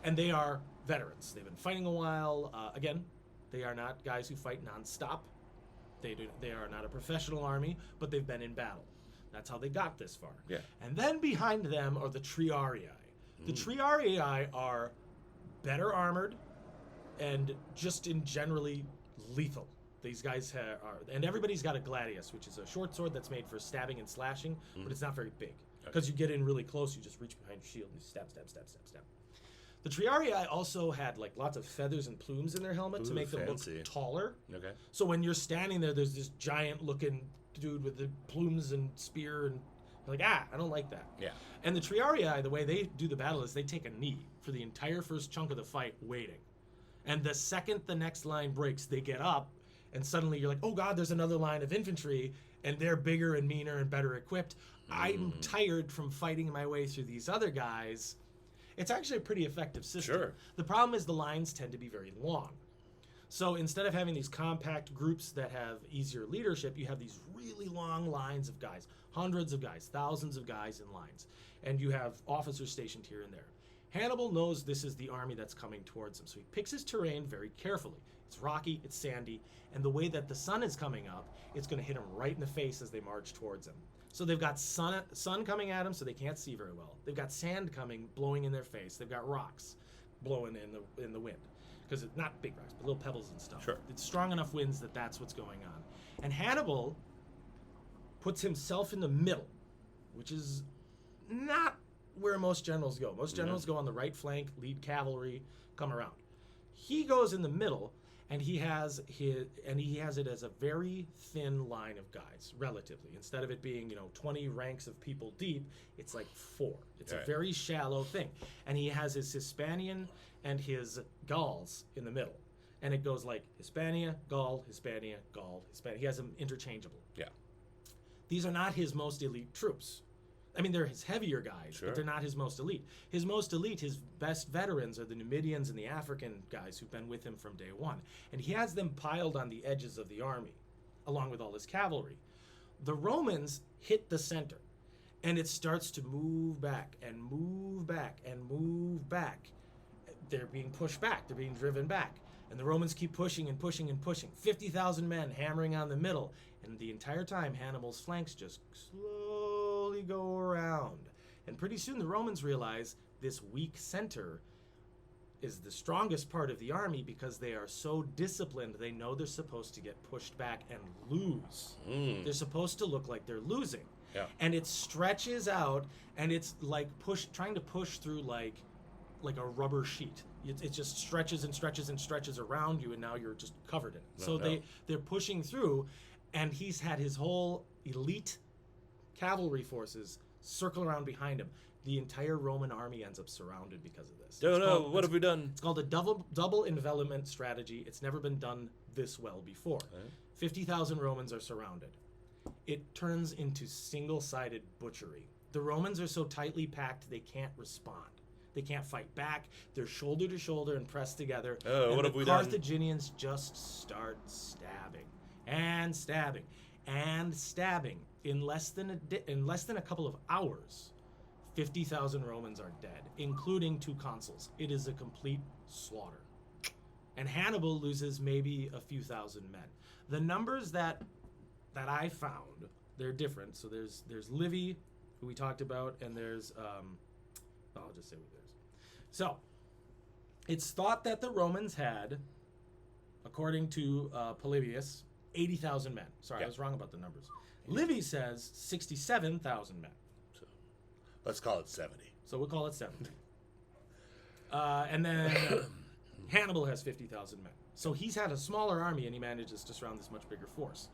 And they are veterans. They've been fighting a while. Again, they are not guys who fight nonstop. They are not a professional army, but they've been in battle. That's how they got this far. Yeah. And then behind them are the Triarii. The Triarii are better armored and just in generally lethal. These guys are, and everybody's got a gladius, which is a short sword that's made for stabbing and slashing, but it's not very big. Because you get in really close, you just reach behind your shield and you stab, stab, stab, stab, stab. The Triarii also had like lots of feathers and plumes in their helmet to make them look taller. Okay. So when you're standing there, there's this giant looking dude with the plumes and spear, and you're like, I don't like that. Yeah. And the Triarii, the way they do the battle is they take a knee for the entire first chunk of the fight, waiting. And the second the next line breaks, they get up, and suddenly you're like, oh God, there's another line of infantry, and they're bigger and meaner and better equipped. I'm tired from fighting my way through these other guys. It's actually a pretty effective system. Sure. The problem is the lines tend to be very long. So instead of having these compact groups that have easier leadership, you have these really long lines of guys, hundreds of guys, thousands of guys in lines. And you have officers stationed here and there. Hannibal knows this is the army that's coming towards him, so he picks his terrain very carefully. It's rocky, it's sandy, and the way that the sun is coming up, it's going to hit him right in the face as they march towards him. So they've got sun coming at them, so they can't see very well. They've got sand coming, blowing in their face. They've got rocks blowing in the wind. because it's not big rocks, but little pebbles and stuff. Sure. It's strong enough winds that that's what's going on. And Hannibal puts himself in the middle, which is not where most generals go. Most generals go on the right flank, lead cavalry, come around. He goes in the middle, and he has it as a very thin line of guys, relatively. Instead of it being 20 ranks of people deep, it's like 4. It's a very shallow thing, and he has his Hispanian and his Gauls in the middle, and it goes like Hispania, Gaul, Hispania, Gaul, Hispania. He has them interchangeable. Yeah. These are not his most elite troops. I mean, they're his heavier guys, but they're not his most elite. His most elite, his best veterans are the Numidians and the African guys who've been with him from day one. And he has them piled on the edges of the army, along with all his cavalry. The Romans hit the center, and it starts to move back and move back and move back. They're being pushed back. They're being driven back. And the Romans keep pushing and pushing and pushing. 50,000 men hammering on the middle. And the entire time, Hannibal's flanks just slowly go around. And pretty soon the Romans realize this weak center is the strongest part of the army because they are so disciplined. They know they're supposed to get pushed back and lose. They're supposed to look like they're losing. Yeah. And it stretches out, and it's like trying to push through like a rubber sheet. It just stretches and stretches and stretches around you, and now you're just covered in it. They're pushing through, and he's had his whole elite cavalry forces circle around behind him. The entire Roman army ends up surrounded because of this. What have we done? It's called a double envelopment strategy. It's never been done this well before. 50,000 Romans are surrounded. It turns into single-sided butchery. The Romans are so tightly packed they can't respond. They can't fight back. They're shoulder to shoulder and pressed together. What have we done? The Carthaginians just start stabbing and stabbing and stabbing. In less than a couple of hours, 50,000 Romans are dead, including 2 consuls. It is a complete slaughter. And Hannibal loses maybe a few thousand men. The numbers that I found, they're different. So there's Livy, who we talked about, and there's I'll just say what there's. So it's thought that the Romans had, according to Polybius, 80,000 men. Sorry, I was wrong about the numbers. Livy says 67,000 men. So let's call it 70. So we'll call it 70. And then Hannibal has 50,000 men. So he's had a smaller army, and he manages to surround this much bigger force.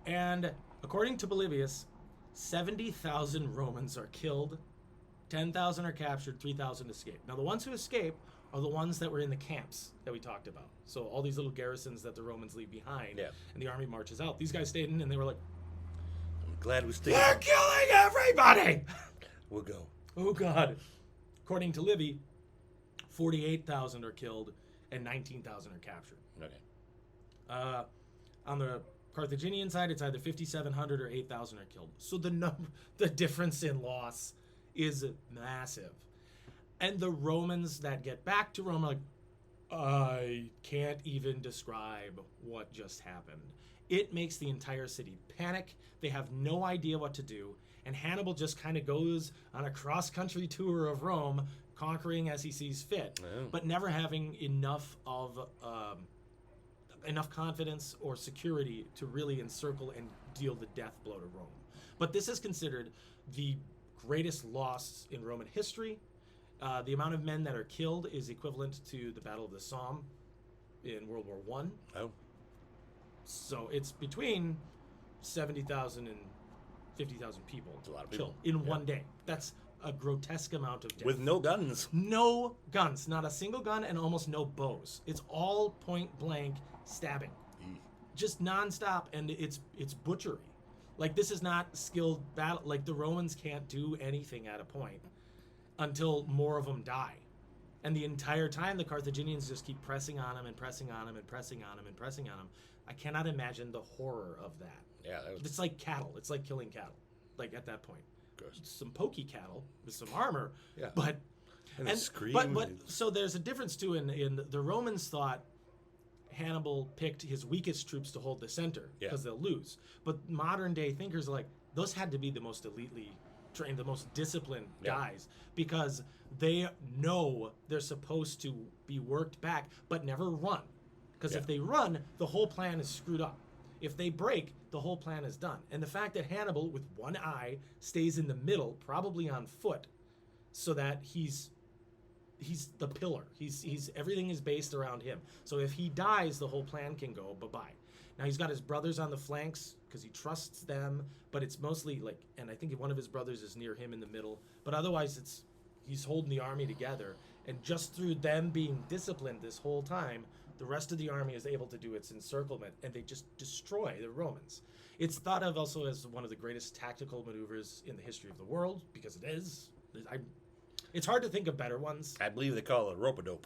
And according to Polybius, 70,000 Romans are killed, 10,000 are captured, 3,000 escape. Now, the ones who escape are the ones that were in the camps that we talked about. So all these little garrisons that the Romans leave behind, and the army marches out. These guys stayed in, and they were like, I'm glad we stayed. They're killing everybody! We'll go. Oh, God. According to Livy, 48,000 are killed, and 19,000 are captured. Okay. On the Carthaginian side, it's either 5,700 or 8,000 are killed. So the difference in loss is massive. And the Romans that get back to Rome are like, I can't even describe what just happened. It makes the entire city panic. They have no idea what to do. And Hannibal just kind of goes on a cross-country tour of Rome, conquering as he sees fit, but never having enough confidence or security to really encircle and deal the death blow to Rome. But this is considered the greatest loss in Roman history. The amount of men that are killed is equivalent to the Battle of the Somme in World War I. Oh. So it's between 70,000 and 50,000 people. That's a lot of killed people. in one day. That's a grotesque amount of death. With no guns. No guns. Not a single gun, and almost no bows. It's all point blank stabbing. Just nonstop, and it's butchery. Like, this is not skilled battle. Like, the Romans can't do anything at a point until more of them die. And the entire time, the Carthaginians just keep pressing on them and pressing on them and pressing on them and pressing on them. I cannot imagine the horror of that. Yeah, It's like cattle. It's like killing cattle. Like, at that point. Gross. Some pokey cattle with some armor. Yeah. But scream. But so there's a difference too in the Romans thought Hannibal picked his weakest troops to hold the center because they'll lose. But modern day thinkers are like, those had to be the most elitely trained, the most disciplined guys, because they know they're supposed to be worked back, but never run. Because if they run, the whole plan is screwed up. If they break, the whole plan is done. And the fact that Hannibal, with one eye, stays in the middle, probably on foot, so that he's the pillar. He's everything is based around him. So if he dies, the whole plan can go bye-bye. Now he's got his brothers on the flanks because he trusts them, but it's mostly like, and I think one of his brothers is near him in the middle, but otherwise he's holding the army together, and just through them being disciplined this whole time, the rest of the army is able to do its encirclement, and they just destroy the Romans. It's thought of also as one of the greatest tactical maneuvers in the history of the world, because it is. It's hard to think of better ones. I believe they call it rope-a-dope.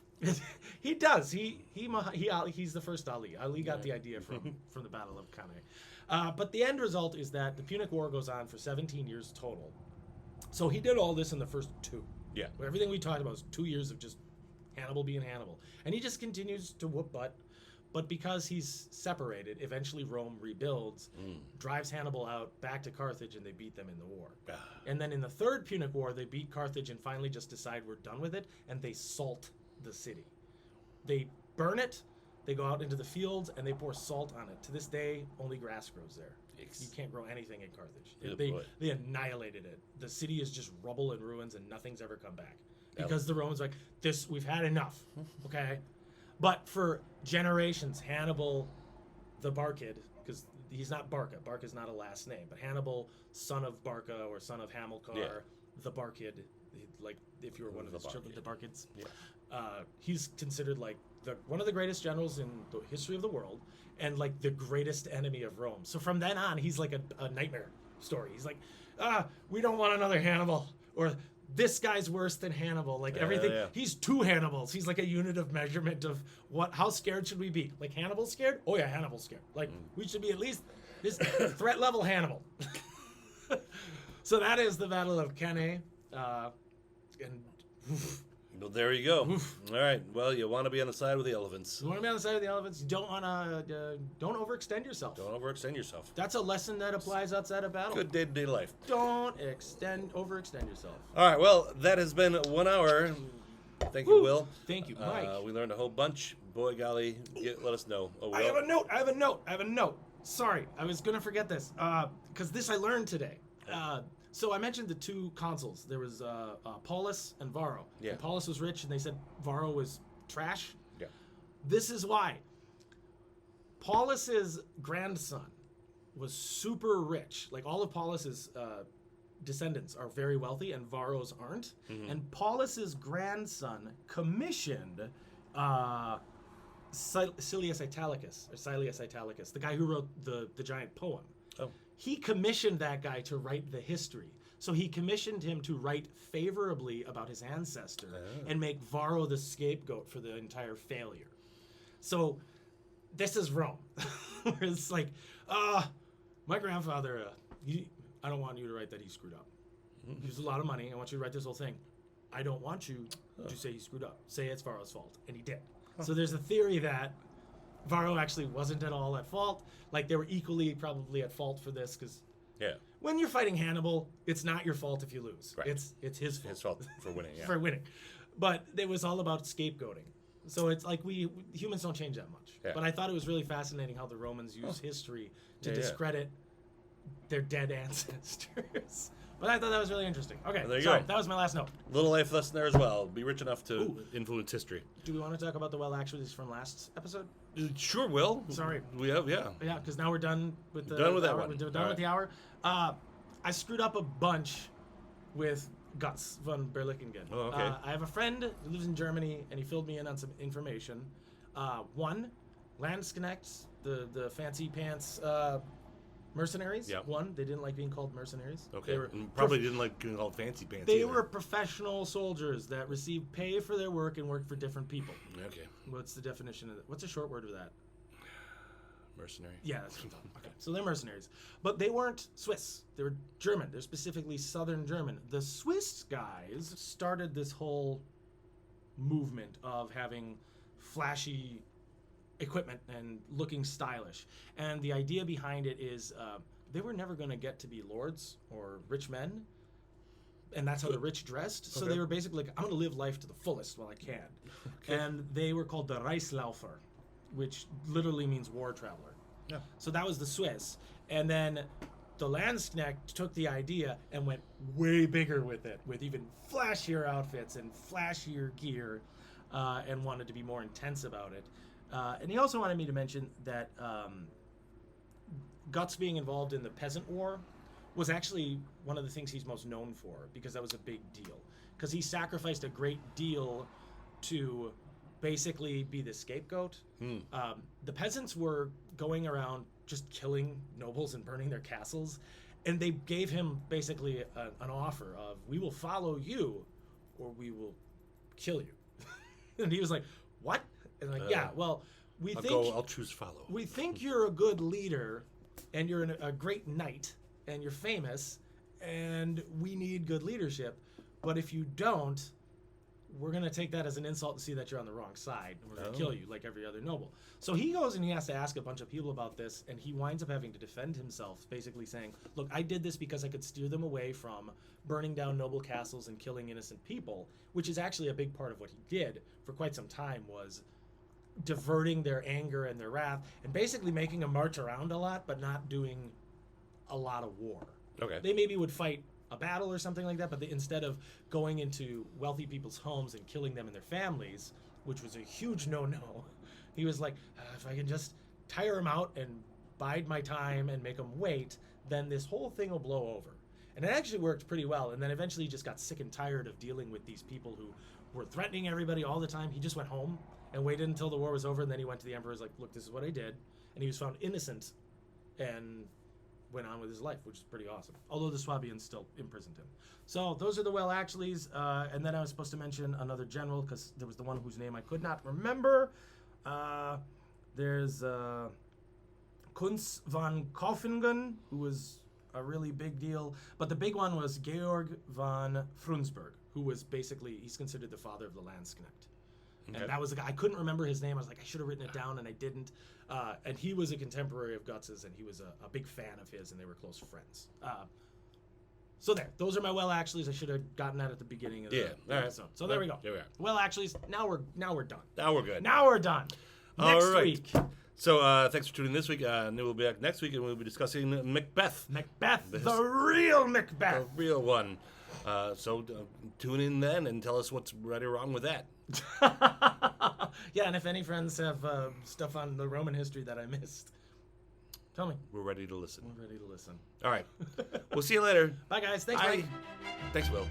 He does. He's the first Ali. Ali got the idea from the Battle of Cannae. But the end result is that the Punic War goes on for 17 years total. So he did all this in the first 2. Yeah. Everything we talked about was 2 years of just Hannibal being Hannibal. And he just continues to whoop butt. But because he's separated, eventually Rome rebuilds, drives Hannibal out back to Carthage, and they beat them in the war. And then in the Third Punic War, they beat Carthage and finally just decide we're done with it, and they salt the city. They burn it, they go out into the fields, and they pour salt on it. To this day, only grass grows there. You can't grow anything in Carthage. They annihilated it. The city is just rubble and ruins, and nothing's ever come back. Because the Romans are like, we've had enough, okay? But for generations, Hannibal, the Barcid, because he's not Barca. Barca's not a last name. But Hannibal, son of Barca or son of Hamilcar, the Barcid, like if you were one of his children, the Barcids. Yeah. He's considered like one of the greatest generals in the history of the world, and like the greatest enemy of Rome. So from then on, he's like a nightmare story. He's like, we don't want another Hannibal, or this guy's worse than Hannibal. Like everything, he's 2 Hannibals. He's like a unit of measurement of how scared should we be? Like Hannibal's scared? Oh yeah, Hannibal's scared. Like we should be at least this threat level Hannibal. So that is the Battle of Cannae, and. Well, there you go. All right. Well, you want to be on the side with the elephants. You want to be on the side of the elephants. You don't want to. Don't overextend yourself. Don't overextend yourself. That's a lesson that applies outside of battle. Good day-to-day life. Don't overextend yourself. All right. Well, that has been 1 hour. Thank you, Will. Thank you, Mike. We learned a whole bunch. Boy, golly, let us know. Oh, Will. I have a note. Sorry, I was gonna forget this because this I learned today. So I mentioned the 2 consuls. There was Paulus and Varro. Yeah. And Paulus was rich, and they said Varro was trash. Yeah. This is why. Paulus's grandson was super rich. Like all of Paulus's descendants are very wealthy, and Varro's aren't. Mm-hmm. And Paulus's grandson commissioned Silius Italicus, the guy who wrote the giant poem. Oh. He commissioned that guy to write the history. So he commissioned him to write favorably about his ancestor and make Varro the scapegoat for the entire failure. So this is Rome. It's like, my grandfather, I don't want you to write that he screwed up. He used a lot of money. I want you to write this whole thing. I don't want you to say he screwed up. Say it's Varro's fault. And he did. So there's a theory that Varro actually wasn't at all at fault. Like they were equally probably at fault for this because when you're fighting Hannibal, it's not your fault if you lose. Right. It's his fault. His fault for winning. Yeah. For winning. But it was all about scapegoating. So it's like humans don't change that much. Yeah. But I thought it was really fascinating how the Romans use history to discredit their dead ancestors. But I thought that was really interesting. Okay, there you sorry, go. that was my last note. Little life lesson there as well. Be rich enough to influence history. Do we want to talk about the well-actuallys from last episode? Sure, Will. Sorry. We have, Yeah, because now we're done with the done with that hour. one. We're done with the hour. I screwed up a bunch with Guts von Berlichingen. Oh, okay. I have a friend who lives in Germany, and he filled me in on some information. One, Landsknechts, the fancy pants mercenaries. Yeah. One, they didn't like being called mercenaries. Okay. Probably didn't like being called fancy pants. They were professional soldiers that received pay for their work and worked for different people. Okay. What's the definition of that? What's a short word of that? Mercenary. Yeah, that's what I'm talking about. Okay. So they're mercenaries. But they weren't Swiss. They were German. They're specifically Southern German. The Swiss guys started this whole movement of having flashy equipment and looking stylish. And the idea behind it is they were never going to get to be lords or rich men and that's how the rich dressed. So Okay. they were basically like, I'm going to live life to the fullest while I can. Okay. And they were called the Reislaufer, which literally means war traveler. Yeah. So that was the Swiss. And then the Landsknecht took the idea and went way bigger with it, with even flashier outfits and flashier gear, and wanted to be more intense about it. And he also wanted me to mention that Guts being involved in the Peasant War was actually one of the things he's most known for, because that was a big deal. Because he sacrificed a great deal to basically be the scapegoat. The peasants were going around just killing nobles and burning their castles, and they gave him basically an offer of, we will follow you or we will kill you. And he was like, what? And like, yeah, well, I'll choose follow. we think you're a good leader and you're a great knight and you're famous and we need good leadership, but if you don't, we're going to take that as an insult and see that you're on the wrong side, and we're going to kill you like every other noble. So he goes and he has to ask a bunch of people about this, and he winds up having to defend himself, basically saying, look, I did this because I could steer them away from burning down noble castles and killing innocent people, which is actually a big part of what he did for quite some time, was diverting their anger and their wrath and basically making them march around a lot but not doing a lot of war. Okay. They maybe would fight a battle or something like that, but instead of going into wealthy people's homes and killing them and their families, which was a huge no-no, he was like, if I can just tire them out and bide my time and make them wait, then this whole thing will blow over. And it actually worked pretty well, and then eventually he just got sick and tired of dealing with these people who were threatening everybody all the time. He just went home and waited until the war was over, and then he went to the emperor, like, look, this is what I did, and he was found innocent and went on with his life, which is pretty awesome. Although the Swabians still imprisoned him. So those are the well-actuallys. And then I was supposed to mention another general, because there was the one whose name I could not remember. There's Kunz von Kaufingen, who was a really big deal. But the big one was Georg von Frunsburg, who was basically, he's considered the father of the Landsknecht. Okay. And that was the guy. I couldn't remember his name. I was like, I should have written it down, and I didn't. And he was a contemporary of Guts's, and he was a big fan of his, and they were close friends. So there. Those are my well-actuallys. I should have gotten that at the beginning of the episode. So there we go. There we are. Well-actuallys. Now we're done. Now we're good. Now we're done. Next week. So thanks for tuning in this week. And we'll be back next week, and we'll be discussing Macbeth. Macbeth. The real Macbeth. The real one. So tune in then and tell us what's right or wrong with that. Yeah, and if any friends have stuff on the Roman history that I missed, tell me. We're ready to listen. We're ready to listen. All right. We'll see you later. Bye, guys. Thanks, Bye. Mike. Thanks, Will.